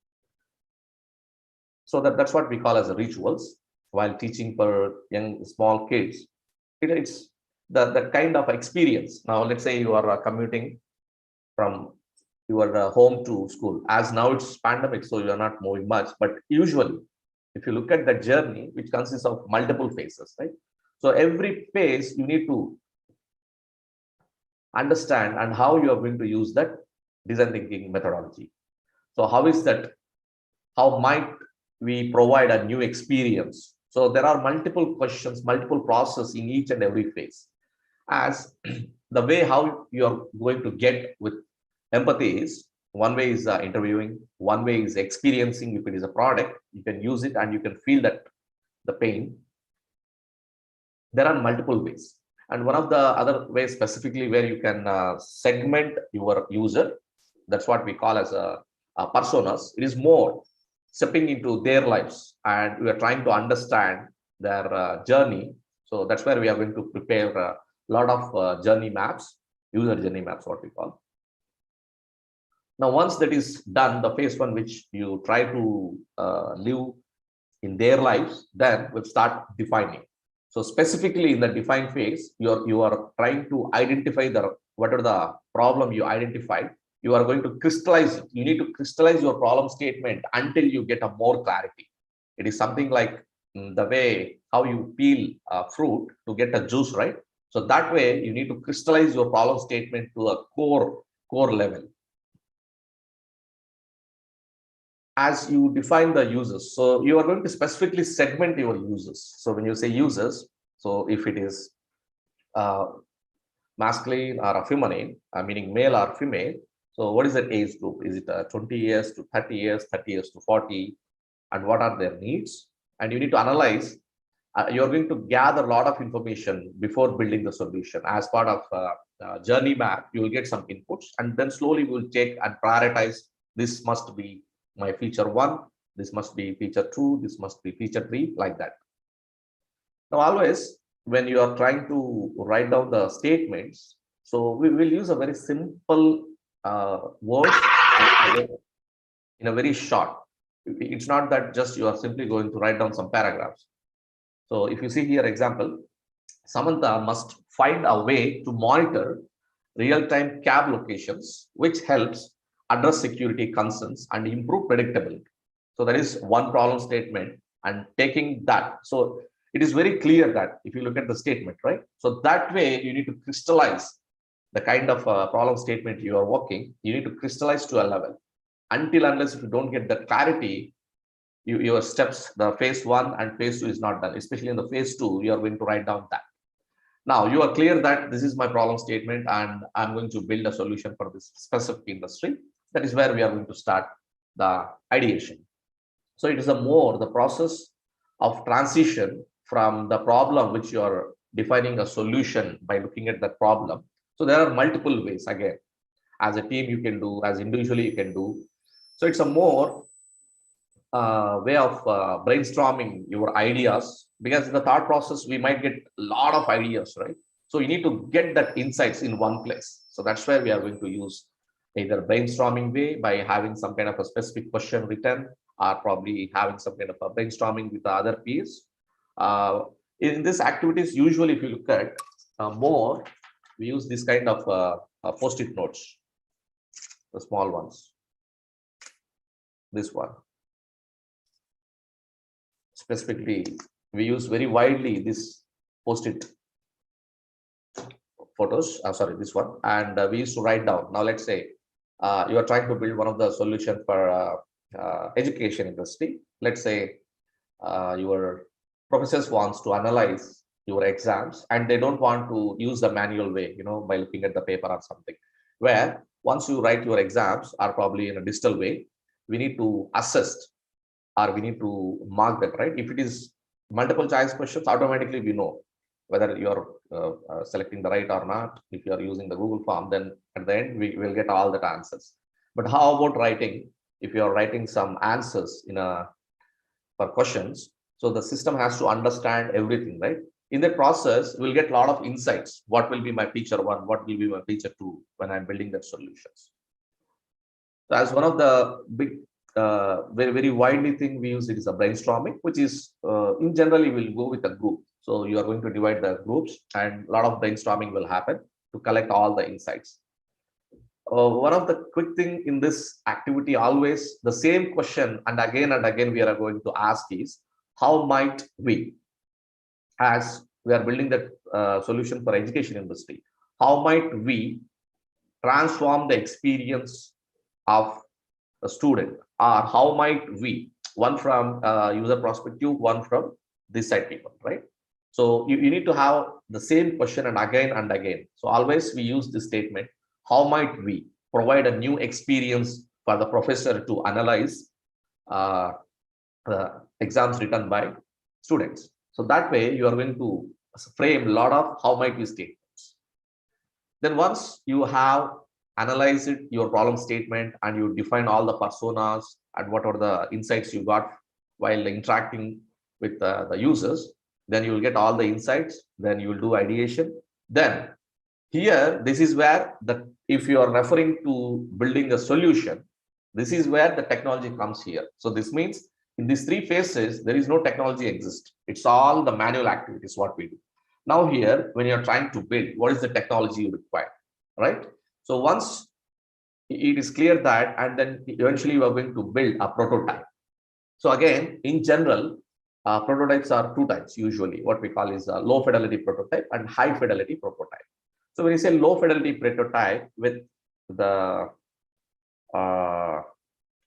So that's what we call as rituals while teaching for young small kids. It's the kind of experience. Now let's say you are commuting from your home to school. As now it's pandemic, so you are not moving much, but usually if you look at the journey, which consists of multiple phases, right? So every phase you need to understand and how you are going to use that design thinking methodology. So how is that, how might we provide a new experience? So there are multiple questions, multiple processes in each and every phase. As the way how you're going to get with empathy is, one way is interviewing, one way is experiencing. If it is a product, you can use it and you can feel that the pain. There are multiple ways. And one of the other ways specifically where you can segment your user, that's what we call as a personas. It is more stepping into their lives and we are trying to understand their journey. So that's where we are going to prepare a lot of journey maps, user journey maps, what we call. Now, once that is done, the phase one, which you try to live in their lives, then we'll start defining. So specifically in the define phase, you are trying to identify the whatever the problem you identified. You are going to crystallize it. You need to crystallize your problem statement until you get a more clarity. It is something like the way how you peel fruit to get a juice, right? So that way you need to crystallize your problem statement to a core level. As you define the users, so you are going to specifically segment your users. So when you say users, so if it is masculine or a feminine, meaning male or female, so what is that age group? Is it 20 years to 30 years, 30 years to 40, and what are their needs? And you need to analyze. You're going to gather a lot of information before building the solution. As part of journey map, you will get some inputs, and then slowly we'll take and prioritize. This must be my feature one, this must be feature two, this must be feature three, like that. Now, always when you are trying to write down the statements, so we will use a very simple words in a very short. It's not that just you are simply going to write down some paragraphs. So if you see here example, Samantha must find a way to monitor real-time cab locations, which helps address security concerns and improve predictability. So that is one problem statement, and taking that. So it is very clear that if you look at the statement, right? So that way you need to crystallize the kind of problem statement you are working. You need to crystallize to a level. Until unless if you don't get the clarity, your steps, the phase 1 and phase 2 is not done. Especially in the phase 2, you are going to write down that. Now you are clear that this is my problem statement and I'm going to build a solution for this specific industry. That is where we are going to start the ideation. So it is the process of transition from the problem which you are defining a solution by looking at that problem. So there are multiple ways, again, as a team you can do, as individually you can do. So it's a more way of brainstorming your ideas, because in the thought process we might get a lot of ideas, right? So you need to get that insights in one place. So that's where we are going to use either brainstorming way by having some kind of a specific question written, or probably having some kind of a brainstorming with the other peers. In these activities, usually if you look at more, we use this kind of post-it notes, the small ones. This one. Specifically, we use very widely this post-it photos, sorry, this one, and we used to write down. Now let's say you are trying to build one of the solution for education industry. Let's say your professors wants to analyze your exams and they don't want to use the manual way, by looking at the paper or something, where once you write your exams are probably in a digital way, we need to assess or we need to mark that, right? If it is multiple choice questions, automatically we know whether you are selecting the right or not. If you are using the Google form, then at the end we will get all the answers. But how about writing? If you are writing some answers for questions, so the system has to understand everything, right? In the process, we'll get a lot of insights. What will be my feature 1? What will be my feature 2 when I'm building that solutions? So as one of the big very, very widely thing we use, it is a brainstorming, which is in generally will go with a group. So you are going to divide the groups and a lot of brainstorming will happen to collect all the insights. One of the quick thing in this activity, always the same question and again we are going to ask is, how might we, as we are building that solution for education industry, how might we transform the experience of a student, or how might we, one from user perspective, one from this side people, right? So you need to have the same question and again. So always we use this statement, how might we provide a new experience for the professor to analyze the exams written by students. So that way you are going to frame a lot of how might we statements. Then once you have analyzed your problem statement and you define all the personas and what are the insights you got while interacting with the users, then you will get all the insights, then you will do ideation. Then here, this is where if you are referring to building a solution, this is where the technology comes here. So this means in these 3 phases, there is no technology exist. It's all the manual activities what we do. Now here, when you're trying to build, what is the technology you require, right? So once it is clear that, and then eventually you are going to build a prototype. So again, in general, prototypes are 2 types usually. What we call is a low fidelity prototype and high fidelity prototype. So when you say low fidelity prototype with the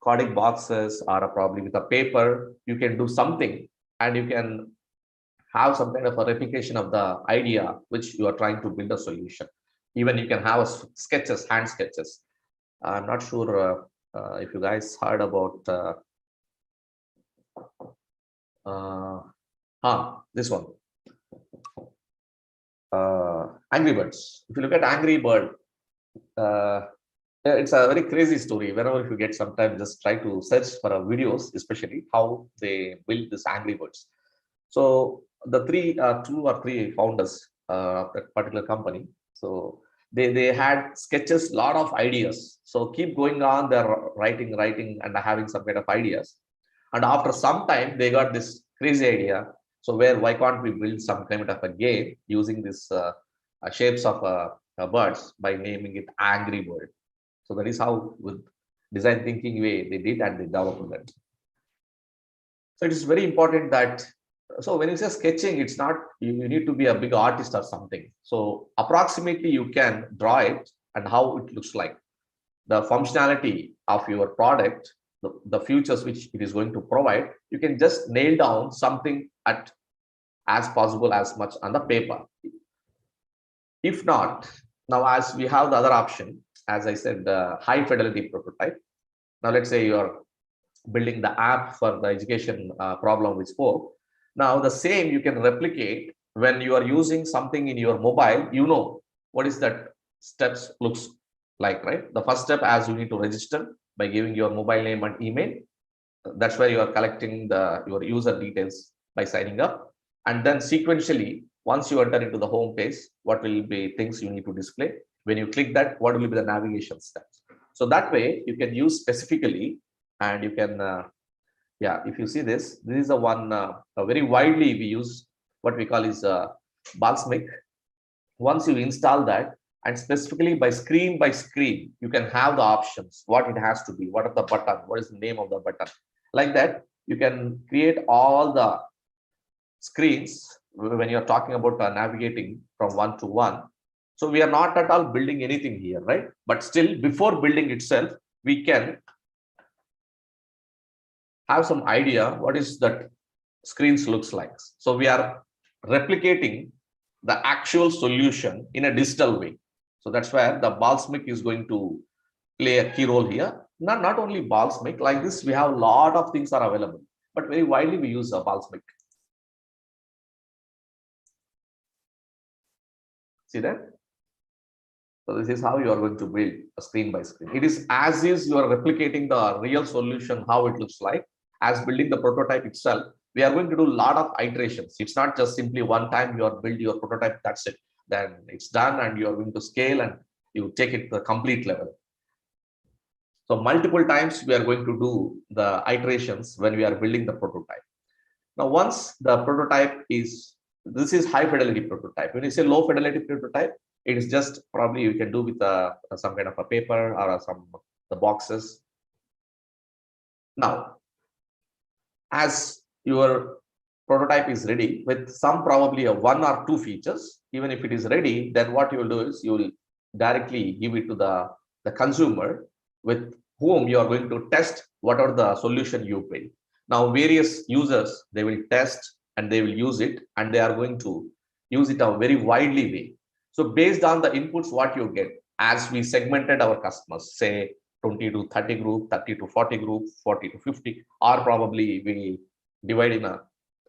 coding boxes or probably with a paper, you can do something and you can have some kind of a replication of the idea which you are trying to build a solution. Even you can have sketches, hand sketches. I'm not sure if you guys heard about this one. Angry Birds. If you look at Angry Bird, it's a very crazy story. Whenever you get some time, just try to search for videos, especially how they build this Angry Birds. So the 2 or 3 founders of that particular company, so they had sketches, lot of ideas. So keep going on, they're writing and having some kind of ideas. And after some time, they got this crazy idea. So why can't we build some kind of a game using this shapes of birds by naming it Angry Bird. So that is how with design thinking way they did and they developed that. So it is very important that, so when you say sketching, it's not, you need to be a big artist or something. So approximately you can draw it and how it looks like. The functionality of your product, the features which it is going to provide, you can just nail down something at as possible as much on the paper. If not, now as we have the other option, as I said, the high fidelity prototype. Now let's say you are building the app for the education problem we spoke. Now the same you can replicate when you are using something in your mobile, you know what is that steps looks like, right? The first step, as you need to register by giving your mobile name and email. That's where you are collecting your user details by signing up. And then sequentially, once you enter into the home page, what will be things you need to display? When you click that, what will be the navigation steps? So that way you can use specifically, and you can, yeah, if you see this, this is the one very widely we use what we call is Balsamic. Once you install that, and specifically by screen, you can have the options, what it has to be, what are the button, what is the name of the button. Like that, you can create all the screens when you're talking about navigating from one to one. So we are not at all building anything here, right? But still, before building itself, we can have some idea what is that screens looks like. So we are replicating the actual solution in a digital way. So that's where the Balsamic is going to play a key role here. Not only Balsamic, like this, we have a lot of things are available, but very widely we use a Balsamic. See that? So this is how you are going to build a screen by screen. It is as is you are replicating the real solution, how it looks like, as building the prototype itself. We are going to do a lot of iterations. It's not just simply one time you are build your prototype, that's it. Then it's done and you are going to scale and you take it to the complete level. So multiple times we are going to do the iterations when we are building the prototype. Now, once the prototype is, this is high fidelity prototype. When you say low fidelity prototype, it is just probably you can do with some kind of a paper or some the boxes. Now, as your prototype is ready with some probably a one or two features, even if it is ready, then what you will do is you will directly give it to the consumer with whom you are going to test whatever the solution you build. Now, various users, they will test and they will use it, and they are going to use it a very widely way. So based on the inputs, what you get, as we segmented our customers, say 20 to 30 group, 30 to 40 group, 40 to 50, or probably we divide in a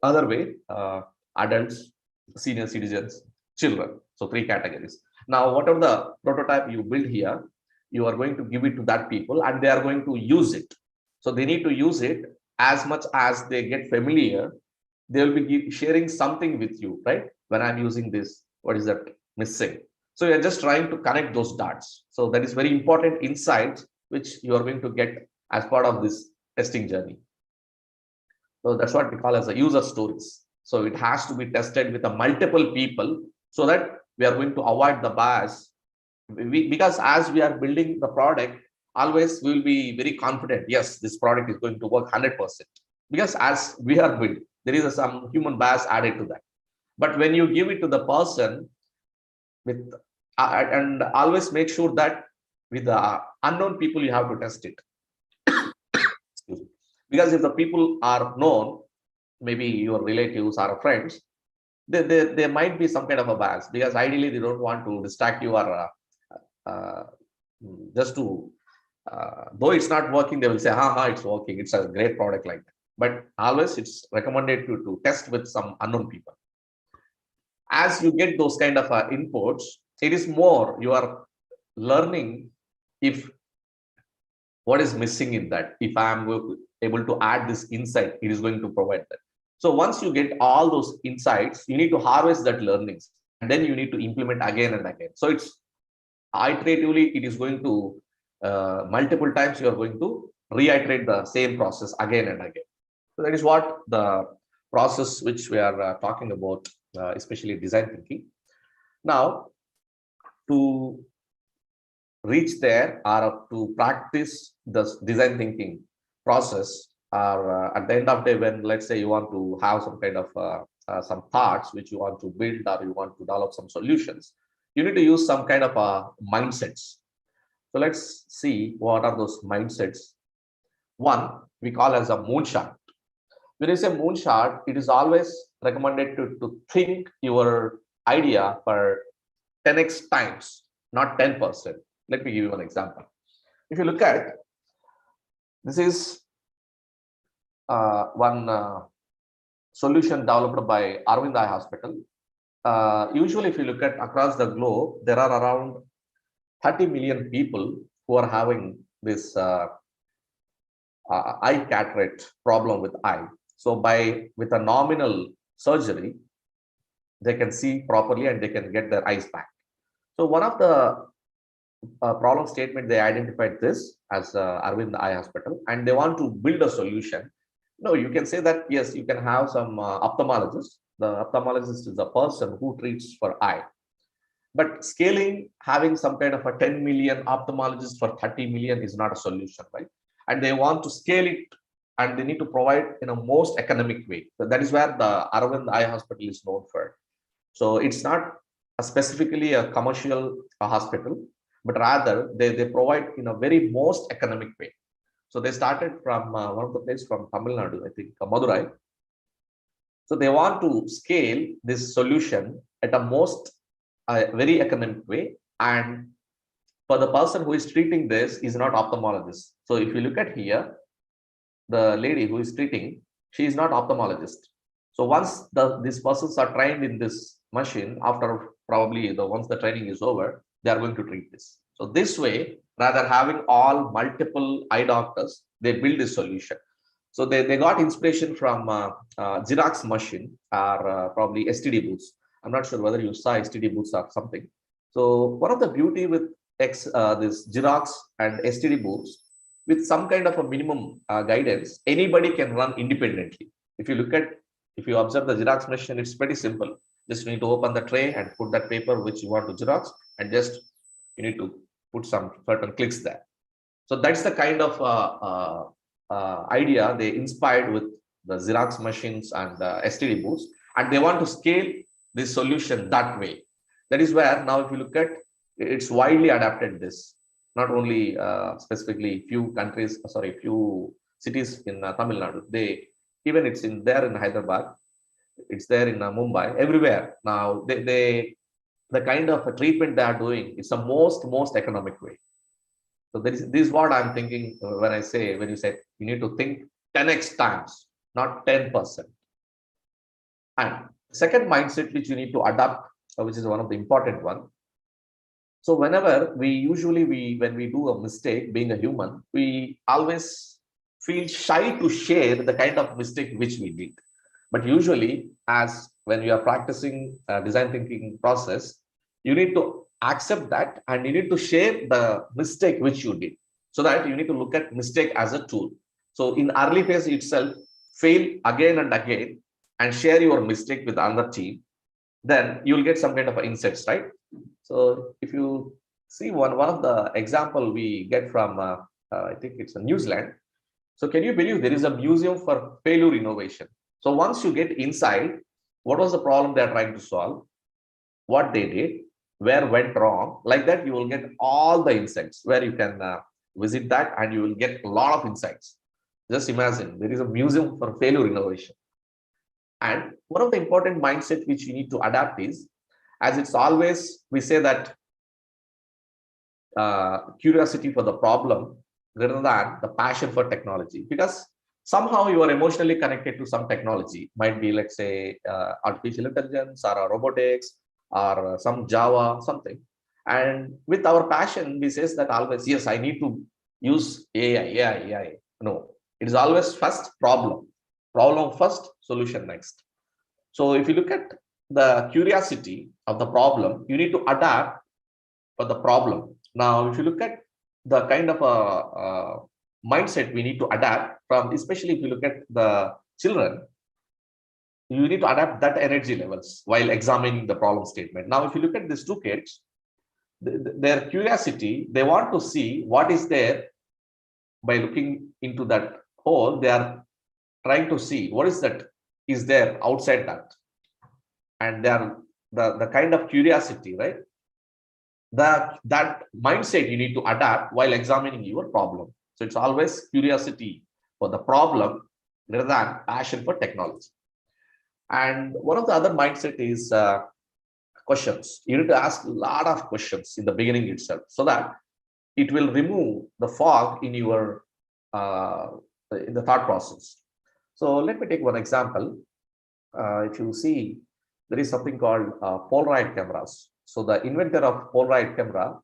other way, adults, senior citizens, children. So three categories. Now, whatever the prototype you build here, you are going to give it to that people and they are going to use it. So they need to use it as much as they get familiar. They will be sharing something with you, right? When I'm using this, what is that missing? So you're just trying to connect those dots. So that is very important insight which you are going to get as part of this testing journey. So that's what we call as a user stories. So it has to be tested with a multiple people so that we are going to avoid the bias. Because as we are building the product, always we will be very confident. Yes, this product is going to work 100%. Because as we are built, there is some human bias added to that. But when you give it to the person with, and always make sure that with the unknown people, you have to test it. Because if the people are known, maybe your relatives or friends, there might be some kind of a bias, because ideally they don't want to distract you or just to, though it's not working, they will say, ha, it's working, it's a great product like that. But always it's recommended to test with some unknown people. As you get those kind of inputs, it is more you are learning if what is missing in that. If I am able to add this insight, it is going to provide that. So once you get all those insights, you need to harvest that learnings, and then you need to implement again and again. So it's iteratively, it is going to multiple times you are going to reiterate the same process again and again. So that is what the process which we are talking about, especially design thinking. Now, to reach there or to practice the design thinking process, or at the end of the day, when let's say you want to have some kind of some parts which you want to build or you want to develop some solutions, you need to use some kind of mindsets. So let's see what are those mindsets. One we call as a moonshot. When you say moonshot, it is always recommended to think your idea for 10x times, not 10%. Let me give you an example. If you look at this is one solution developed by Arvind Eye Hospital. Usually, if you look at across the globe, there are around 30 million people who are having this eye cataract problem with eye. So with a nominal surgery, they can see properly and they can get their eyes back. So one of the problem statement, they identified this as Arvind Eye Hospital, and they want to build a solution. No, you can say that yes, you can have some ophthalmologist. The ophthalmologist is a person who treats for eye. But scaling, having some kind of a 10 million ophthalmologists for 30 million is not a solution, right? And they want to scale it, and they need to provide in a most economic way. So that is where the Arvind Eye Hospital is known for. So it's not specifically a commercial hospital, but rather they provide in a very most economic way. So they started from one of the places from Tamil Nadu, I think, Madurai. So they want to scale this solution at a most very economic way. And for the person who is treating this is not ophthalmologist. So if you look at here, the lady who is treating, she is not ophthalmologist. So once these persons are trained in this machine, after probably once the training is over, they are going to treat this. So this way, rather having all multiple eye doctors, they build this solution. So they got inspiration from Xerox machine or probably STD booths. I'm not sure whether you saw STD booths or something. So one of the beauty with this Xerox and STD booths, with some kind of a minimum guidance, anybody can run independently. If you observe the Xerox machine, it's pretty simple. Just need to open the tray and put that paper which you want to Xerox, and just you need to put some certain clicks there. So that's the kind of idea they inspired with the Xerox machines and the STD booths, and they want to scale this solution that way. That is where now, if you look at it's widely adapted. This not only specifically few cities in Tamil Nadu. Even it's there in Hyderabad, it's there in Mumbai, everywhere. Now the kind of treatment they are doing is the most economic way. So this is what I'm thinking when you say you need to think 10x times, not 10%. And second mindset which you need to adapt, which is one of the important one. So whenever when we do a mistake, being a human, we always feel shy to share the kind of mistake which we did. But usually, as when you are practicing design thinking process, you need to accept that and you need to share the mistake which you did. So that you need to look at mistake as a tool. So in early phase itself, fail again and again and share your mistake with another team. Then you will get some kind of insights, right? So if you see one of the example we get from, I think it's New Zealand. So can you believe there is a museum for failure innovation? So once you get inside, what was the problem they are trying to solve, what they did, where went wrong, like that, you will get all the insights where you can visit that and you will get a lot of insights. Just imagine there is a museum for failure innovation. And one of the important mindset which you need to adapt is, as it's always, we say that curiosity for the problem rather than the passion for technology, because somehow you are emotionally connected to some technology, might be, let's say, artificial intelligence or robotics or some Java, something. And with our passion, we say that always, yes, I need to use AI. No, it is always first problem first, solution next. So if you look at the curiosity of the problem, you need to adapt for the problem. Now, if you look at the kind of a mindset we need to adapt from, especially if you look at the children, you need to adapt that energy levels while examining the problem statement. Now, if you look at these two kids, their curiosity, they want to see what is there. By looking into that hole, they are trying to see what is that is there outside that. And they are the kind of curiosity, right? That mindset you need to adapt while examining your problem. So it's always curiosity for the problem rather than passion for technology. And one of the other mindset is questions. You need to ask a lot of questions in the beginning itself, so that it will remove the fog in your in the thought process. So let me take one example. If you see, there is something called Polaroid cameras. So the inventor of Polaroid camera,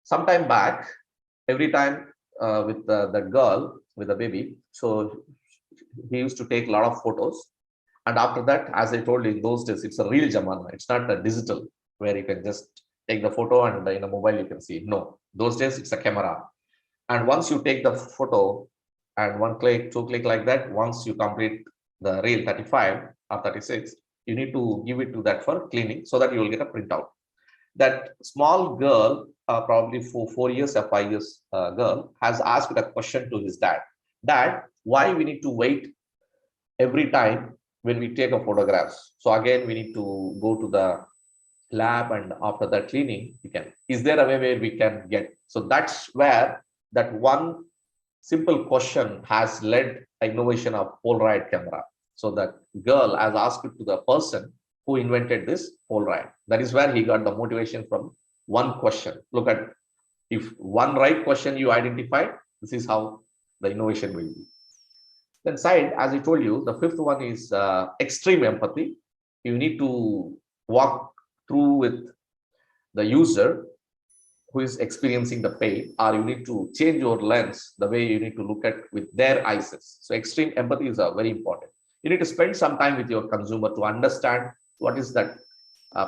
sometime back, every time with the girl with the baby, so he used to take a lot of photos. And after that, as I told you, in those days, it's a real jamana. It's not a digital where you can just take the photo and in a mobile you can see. No, those days it's a camera. And once you take the photo and one click, two click like that, once you complete the reel 35 or 36, you need to give it to that for cleaning so that you will get a printout. That small girl, probably for 4 years or 5 years girl, has asked a question to his dad. Dad, why we need to wait every time when we take a photographs? So again, we need to go to the lab, and after that cleaning, we can. Is there a way where we can get? So that's where that one simple question has led innovation of Polaroid camera. So the girl has asked it to the person who invented this Polaroid. That is where he got the motivation from one question. Look at, if one right question you identified, this is how the innovation will be. Then side, as I told you, the fifth one is extreme empathy. You need to walk through with the user who is experiencing the pain, or you need to change your lens, the way you need to look at with their eyes. So extreme empathy is very important. You need to spend some time with your consumer to understand what is that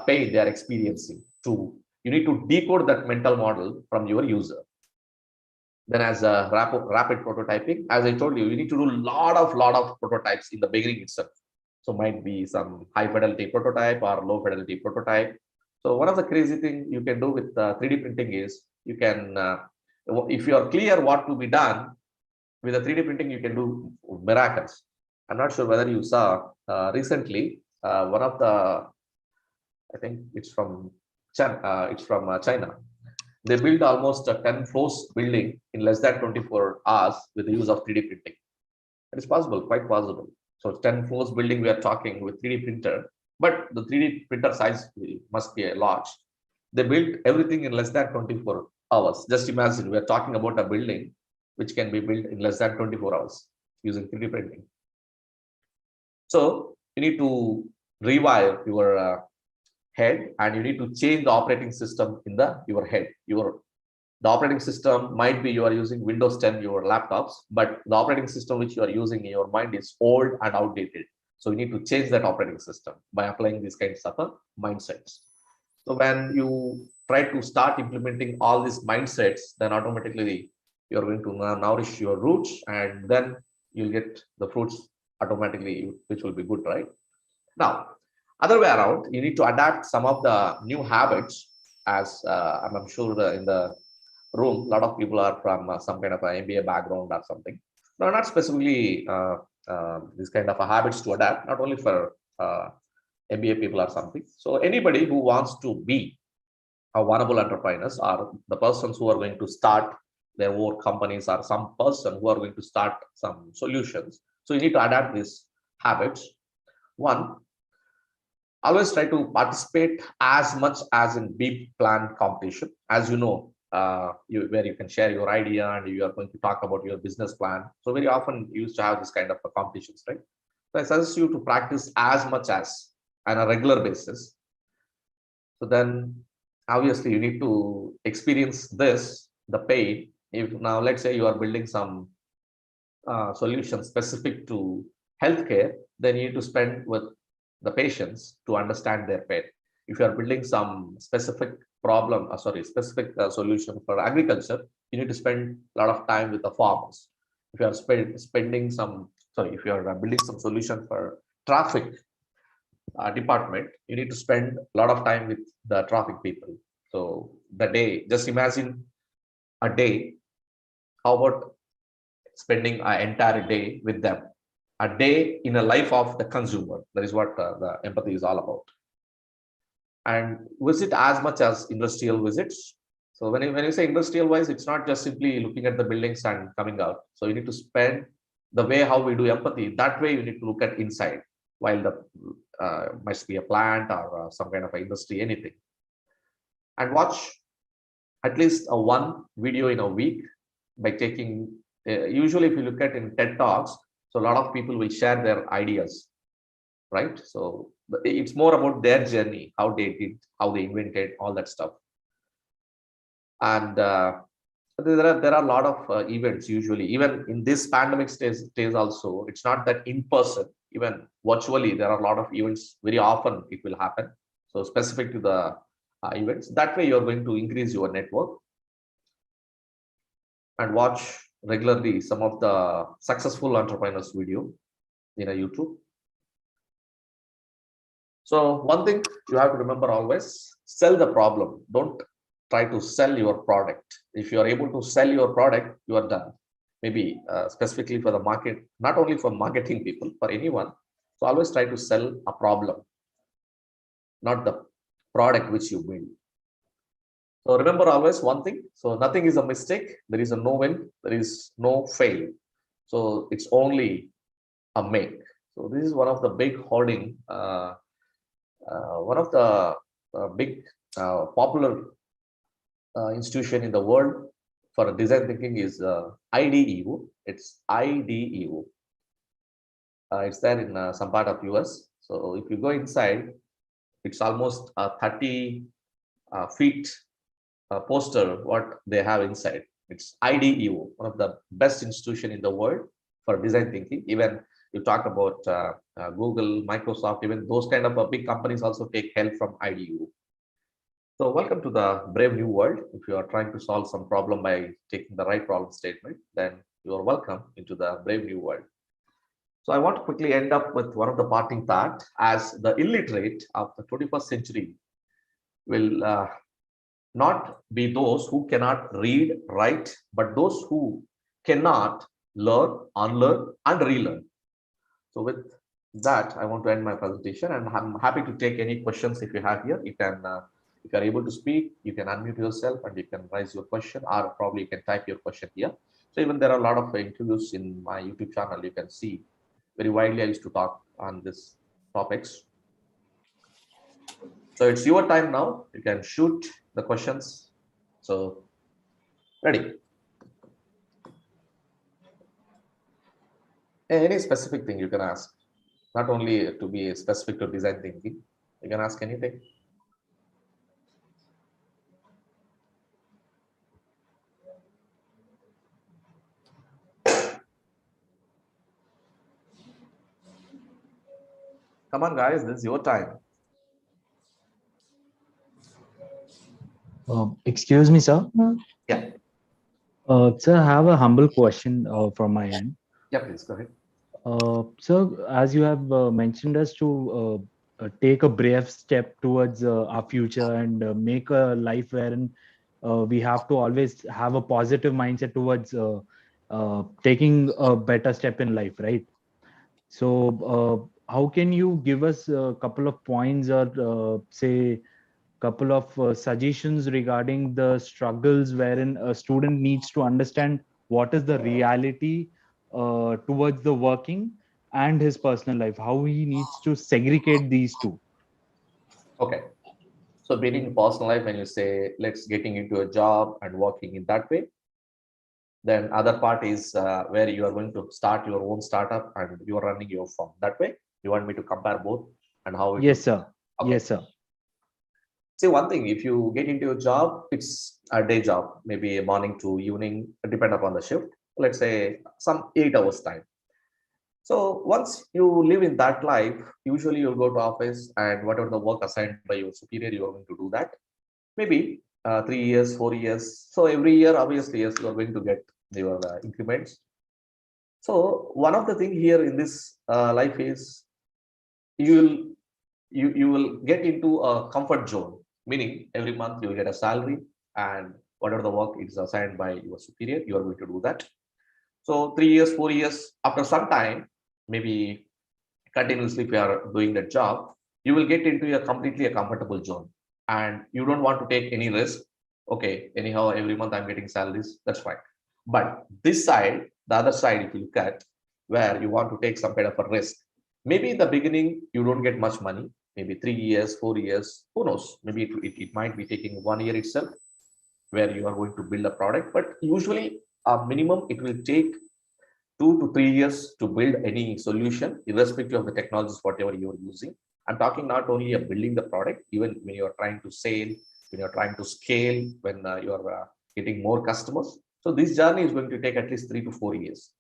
pain they are experiencing. You need to decode that mental model from your user. Then as a rapid prototyping, as I told you, you need to do a lot of prototypes in the beginning itself. So might be some high fidelity prototype or low fidelity prototype. So one of the crazy thing you can do with 3D printing is you can, if you are clear what to be done with the 3D printing, you can do miracles. I'm not sure whether you saw recently one of the, I think it's from China. They built almost a 10 floors building in less than 24 hours with the use of 3D printing. It is possible, quite possible. So 10 floors building we are talking with 3D printer, but the 3D printer size must be large. They built everything in less than 24 hours. Just imagine, we are talking about a building which can be built in less than 24 hours using 3D printing. So you need to rewire your head, and you need to change the operating system in your head. The operating system might be you are using Windows 10 your laptops, but the operating system which you are using in your mind is old and outdated. So you need to change that operating system by applying these kinds of mindsets. So when you try to start implementing all these mindsets, then automatically you're going to nourish your roots, and then you'll get the fruits automatically, which will be good, right? Now, other way around, you need to adapt some of the new habits. As I'm sure in the room, a lot of people are from some kind of an MBA background or something. No, not specifically this kind of a habits to adapt, not only for MBA people or something. So anybody who wants to be a vulnerable entrepreneurs, or the persons who are going to start their own companies, or some person who are going to start some solutions. So you need to adapt these habits. One, always try to participate as much as in big plan competition. As you know, where you can share your idea and you are going to talk about your business plan. So very often you used to have this kind of competitions, right? So I suggest you to practice as much as on a regular basis. So then obviously you need to experience the pain. If now let's say you are building some solution specific to healthcare, then you need to spend with the patients to understand their pain. If you are building some specific specific solution for agriculture, you need to spend a lot of time with the farmers. If you are if you are building some solution for traffic department, you need to spend a lot of time with the traffic people. So the day, just imagine a day. How about spending an entire day with them? A day in a life of the consumer. That is what the empathy is all about. And visit as much as industrial visits. So when you say industrial wise, it's not just simply looking at the buildings and coming out. So you need to spend the way how we do empathy. That way you need to look at inside, while the must be a plant or some kind of a industry, anything. And watch at least a one video in a week by taking. Usually, if you look at in TED talks, so a lot of people will share their ideas, right? So it's more about their journey, how they did, how they invented, all that stuff. And there are a lot of events usually, even in this pandemic stage also. It's not that in person, even virtually, there are a lot of events. Very often it will happen. So specific to the events, that way you're going to increase your network. And watch regularly some of the successful entrepreneurs video in a YouTube. So one thing you have to remember always, sell the problem. Don't try to sell your product. If you are able to sell your product, you are done. Maybe specifically for the market, not only for marketing people, for anyone. So always try to sell a problem, not the product which you build. So remember always one thing. So nothing is a mistake. There is a no win. There is no fail. So it's only a make. So this is one of the big holding, one of the big popular institution in the world for design thinking is IDEO. It's IDEO. It's there in some part of US. So if you go inside, it's almost a 30 feet poster what they have inside. It's IDEO, one of the best institution in the world for design thinking. Even you talk about Google, Microsoft, even those kind of big companies also take help from IDEO. So welcome to the brave new world. If you are trying to solve some problem by taking the right problem statement, then you are welcome into the brave new world. So I want to quickly end up with one of the parting thought, as the illiterate of the 21st century will not be those who cannot read, write, but those who cannot learn, unlearn, and relearn. So with that, I want to end my presentation, and I'm happy to take any questions if you have here. You can, if you are able to speak, you can unmute yourself and you can raise your question, or probably you can type your question here. So even there are a lot of interviews in my YouTube channel. You can see very widely I used to talk on this topics. So it's your time now. You can shoot the questions. So ready. Any specific thing you can ask, not only to be specific to design thinking. You can ask anything. Come on, guys, this is your time. Excuse me, sir. Yeah. Sir, I have a humble question from my end. Yeah, please go ahead. Sir, as you have mentioned us to take a brave step towards our future and make a life wherein we have to always have a positive mindset towards taking a better step in life, right? So, how can you give us a couple of points or say couple of suggestions regarding the struggles wherein a student needs to understand what is the reality towards the working and his personal life, how he needs to segregate these two? Okay. So being personal life, when you say let's getting into a job and working in that way, then other part is where you are going to start your own startup and you are running your firm. That way, you want me to compare both and how it Yes, is? sir. Okay. Yes, sir. See, one thing, if you get into a job, it's a day job, maybe morning to evening, depend upon the shift. Let's say some 8 hours time. So once you live in that life, usually you'll go to office and whatever the work assigned by your superior, you are going to do that. Maybe 3 years, 4 years. So every year, obviously, yes, you are going to get your increments. So one of the thing here in this life is you will get into a comfort zone. meaning every month you will get a salary, and whatever the work is assigned by your superior, you are going to do that. So 3 years, 4 years, after some time, maybe continuously if you are doing that job, you will get into a completely a comfortable zone, and you don't want to take any risk. Okay, anyhow, every month I'm getting salaries, that's fine. But this side, the other side, if you look at where you want to take some kind of a risk, maybe in the beginning you don't get much money, maybe 3 years, 4 years, who knows, maybe it might be taking 1 year itself where you are going to build a product. But usually a minimum it will take 2 to 3 years to build any solution, irrespective of the technologies, whatever you're using. I'm talking not only of building the product, even when you're trying to sell, when you're trying to scale, when you're getting more customers. So this journey is going to take at least 3 to 4 years.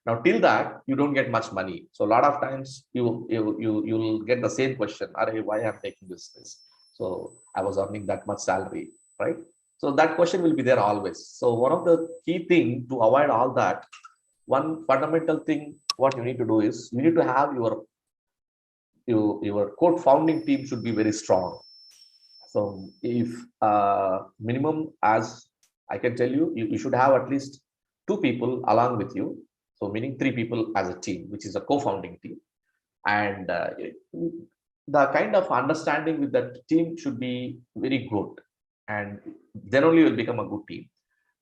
Now, till that, you don't get much money. So a lot of times you'll get the same question, why I'm taking this risk? So I was earning that much salary, right? So that question will be there always. So one of the key thing to avoid all that, one fundamental thing what you need to do is you need to have your code founding team should be very strong. So if minimum, as I can tell you, you should have at least 2 people along with you. So meaning 3 people as a team, which is a co-founding team. And the kind of understanding with that team should be very good. And then only will become a good team.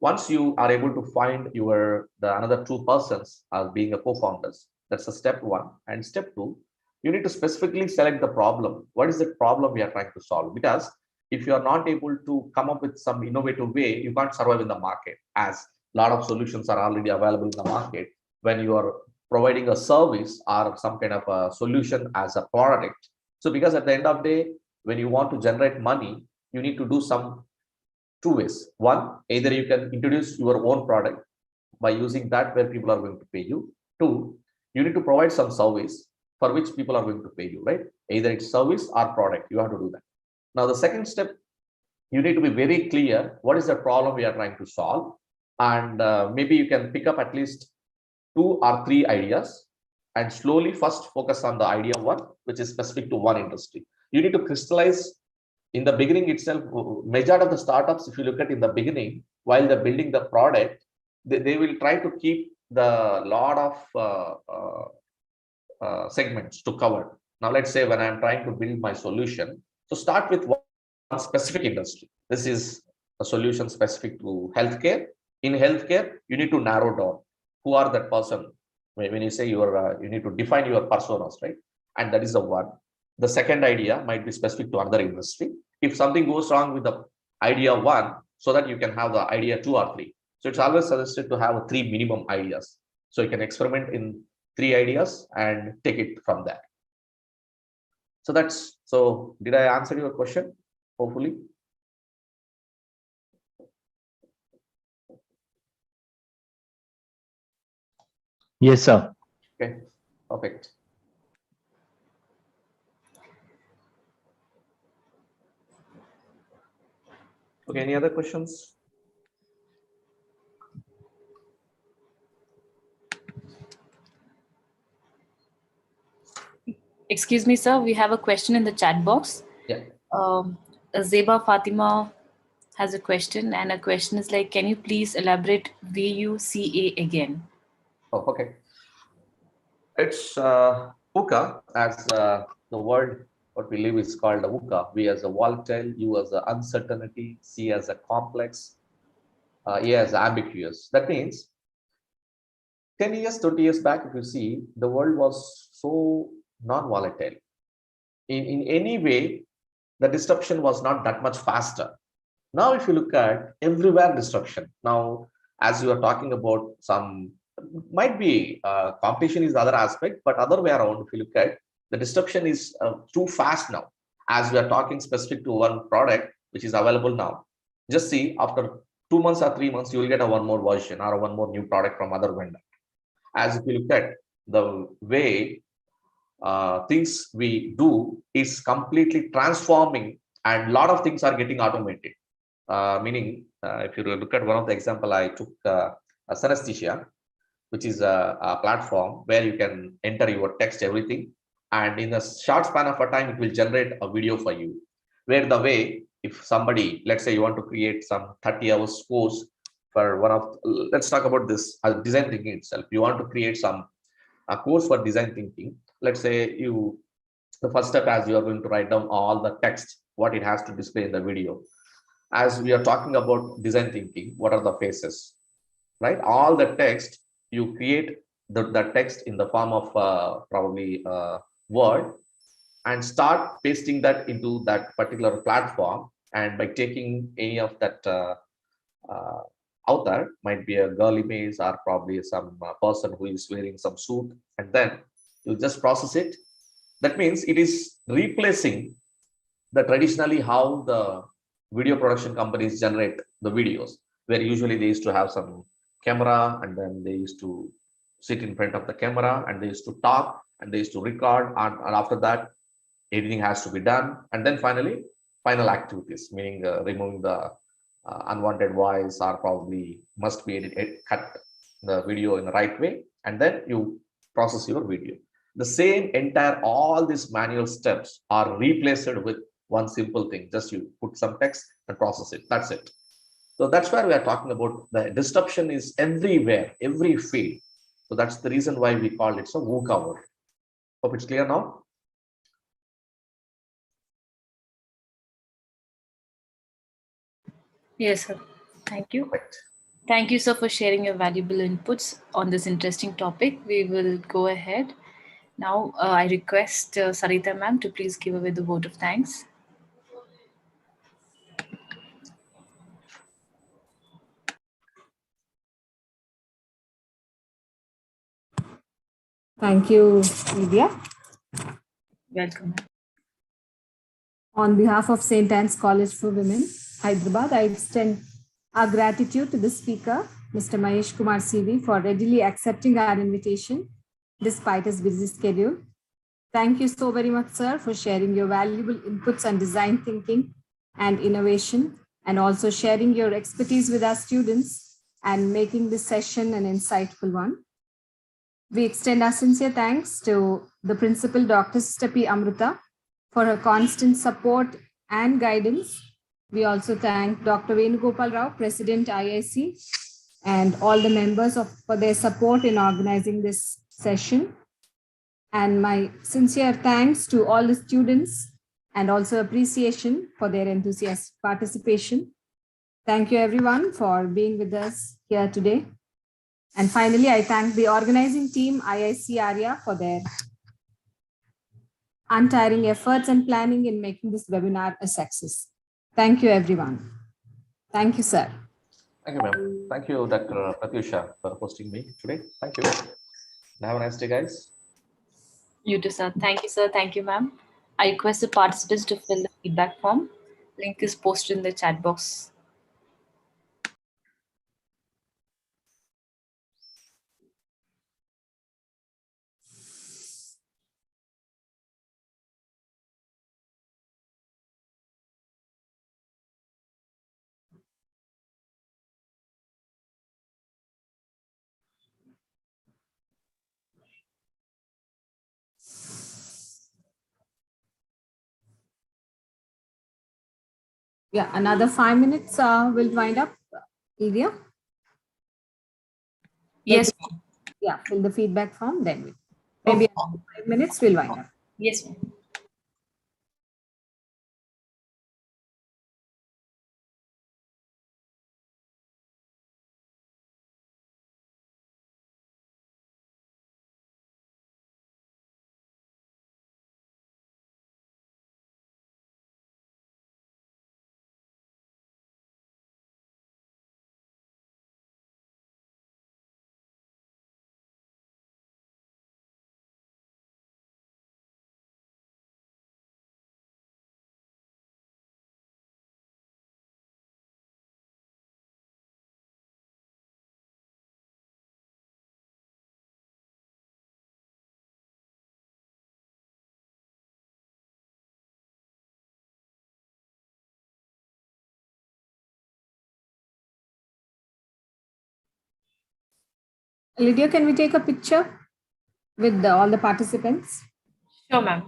Once you are able to find the another 2 persons as being a co-founders, that's the step one. And step two, you need to specifically select the problem. What is the problem we are trying to solve? Because if you are not able to come up with some innovative way, you can't survive in the market, as a lot of solutions are already available in the market. When you are providing a service or some kind of a solution as a product. So because at the end of the day, when you want to generate money, you need to do some 2 ways. One, either you can introduce your own product by using that where people are going to pay you. Two, you need to provide some service for which people are going to pay you, right? Either it's service or product, you have to do that. Now, the second step, you need to be very clear what is the problem we are trying to solve. And maybe you can pick up at least 2 or 3 ideas and slowly first focus on the idea one, which is specific to one industry. You need to crystallize in the beginning itself. Majority of the startups, if you look at in the beginning, while they're building the product, they will try to keep the lot of segments to cover. Now, let's say when I'm trying to build my solution, so start with one specific industry. This is a solution specific to healthcare. In healthcare, you need to narrow down who are that person. When you say you need to define your personas, right? And that is the one. The second idea might be specific to another industry. If something goes wrong with the idea one, so that you can have the idea 2 or 3. So it's always suggested to have 3 minimum ideas. So you can experiment in 3 ideas and take it from there. So did I answer your question? Hopefully. Yes, sir. Okay, perfect. Okay, any other questions? Excuse me, sir. We have a question in the chat box. Yeah. Zeba Fatima has a question, and a question is like, can you please elaborate VUCA again? Oh, okay. It's VUCA, as the word what we live is called a VUCA. V as a volatile, U as a uncertainty, C as a complex, A as ambiguous. That means 10 years, 20 years back, if you see, the world was so non-volatile. In any way, the disruption was not that much faster. Now, if you look at everywhere disruption, now, as you are talking about some, might be competition is the other aspect, but other way around, if you look at the disruption is too fast now. As we are talking specific to one product, which is available now, just see after 2 months or 3 months, you will get a one more version or one more new product from other vendor. As if you look at the way things we do is completely transforming, and a lot of things are getting automated. Meaning, if you look at one of the example, I took Synesthesia, which is a platform where you can enter your text, everything, and in a short span of a time, it will generate a video for you. Where the way if somebody, let's say you want to create some 30 hours course for one of, let's talk about this design thinking itself. You want to create some a course for design thinking. Let's say the first step, as you are going to write down all the text, what it has to display in the video. As we are talking about design thinking, what are the phases, right? All the text, you create the text in the form of probably Word, and start pasting that into that particular platform. And by taking any of that uh, out there, might be a girl image or probably some person who is wearing some suit, and then you just process it. That means it is replacing the traditionally how the video production companies generate the videos, where usually they used to have some camera, and then they used to sit in front of the camera, and they used to talk, and they used to record, and after that editing has to be done, and then finally final activities, meaning removing the unwanted voice, or probably must be cut the video in the right way, and then you process your video. The same entire, all these manual steps are replaced with one simple thing. Just you put some text and process it. That's it. So that's where we are talking about the disruption is everywhere, every field. So that's the reason why we call it a VUCA. Hope it's clear now. Yes, sir. Thank you. Perfect. Thank you, sir, for sharing your valuable inputs on this interesting topic. We will go ahead. Now, I request Sarita ma'am to please give away the vote of thanks. Thank you, Lydia. Welcome. On behalf of St. Anne's College for Women, Hyderabad, I extend our gratitude to the speaker, Mr. Mahesh Kumar CV, for readily accepting our invitation despite his busy schedule. Thank you so very much, sir, for sharing your valuable inputs on design thinking and innovation, and also sharing your expertise with our students and making this session an insightful one. We extend our sincere thanks to the principal, Dr. Sister P. Amrita, for her constant support and guidance. We also thank Dr. Venugopal Rao, President IIC, and all the members for their support in organizing this session. And my sincere thanks to all the students, and also appreciation for their enthusiastic participation. Thank you everyone for being with us here today. And finally, I thank the organizing team, IIC ARIA, for their untiring efforts and planning in making this webinar a success. Thank you, everyone. Thank you, sir. Thank you, ma'am. Thank you, Dr. Pratyusha, for hosting me today. Thank you. Have a nice day, guys. You too, sir. Thank you, sir. Thank you, ma'am. I request the participants to fill the feedback form. Link is posted in the chat box. Yeah, another 5 minutes will wind up, Ilya. Yes. Yeah, fill the feedback form, then maybe 5 minutes will wind up. Yes, ma'am. Lydia, can we take a picture with all the participants? Sure, ma'am.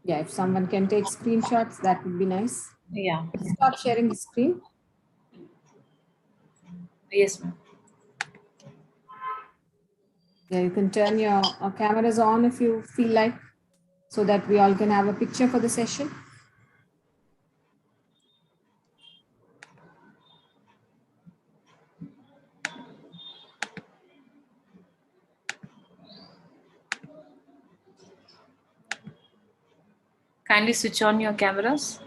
Yeah, if someone can take screenshots, that would be nice. Yeah. Stop sharing the screen. Yes, ma'am. Yeah, you can turn your cameras on if you feel like, so that we all can have a picture for the session. Kindly switch on your cameras.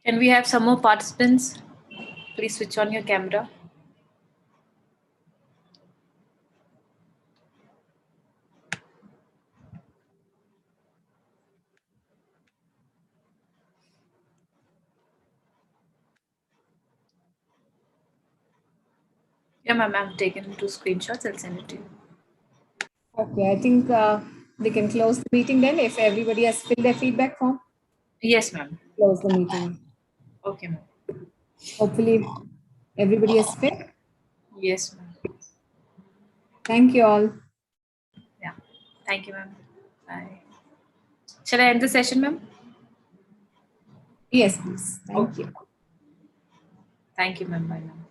Can we have some more participants? Please switch on your camera. Yeah, ma'am, I've taken 2 screenshots. I'll send it to you. Okay, I think we can close the meeting then. If everybody has filled their feedback form, Yes, ma'am. close the meeting. Okay, ma'am. Hopefully, everybody has filled. Yes, ma'am. Thank you all. Yeah. Thank you, ma'am. Bye. Shall I end the session, ma'am? Yes, please. Thank Okay. you. Thank you, ma'am. Bye, ma'am.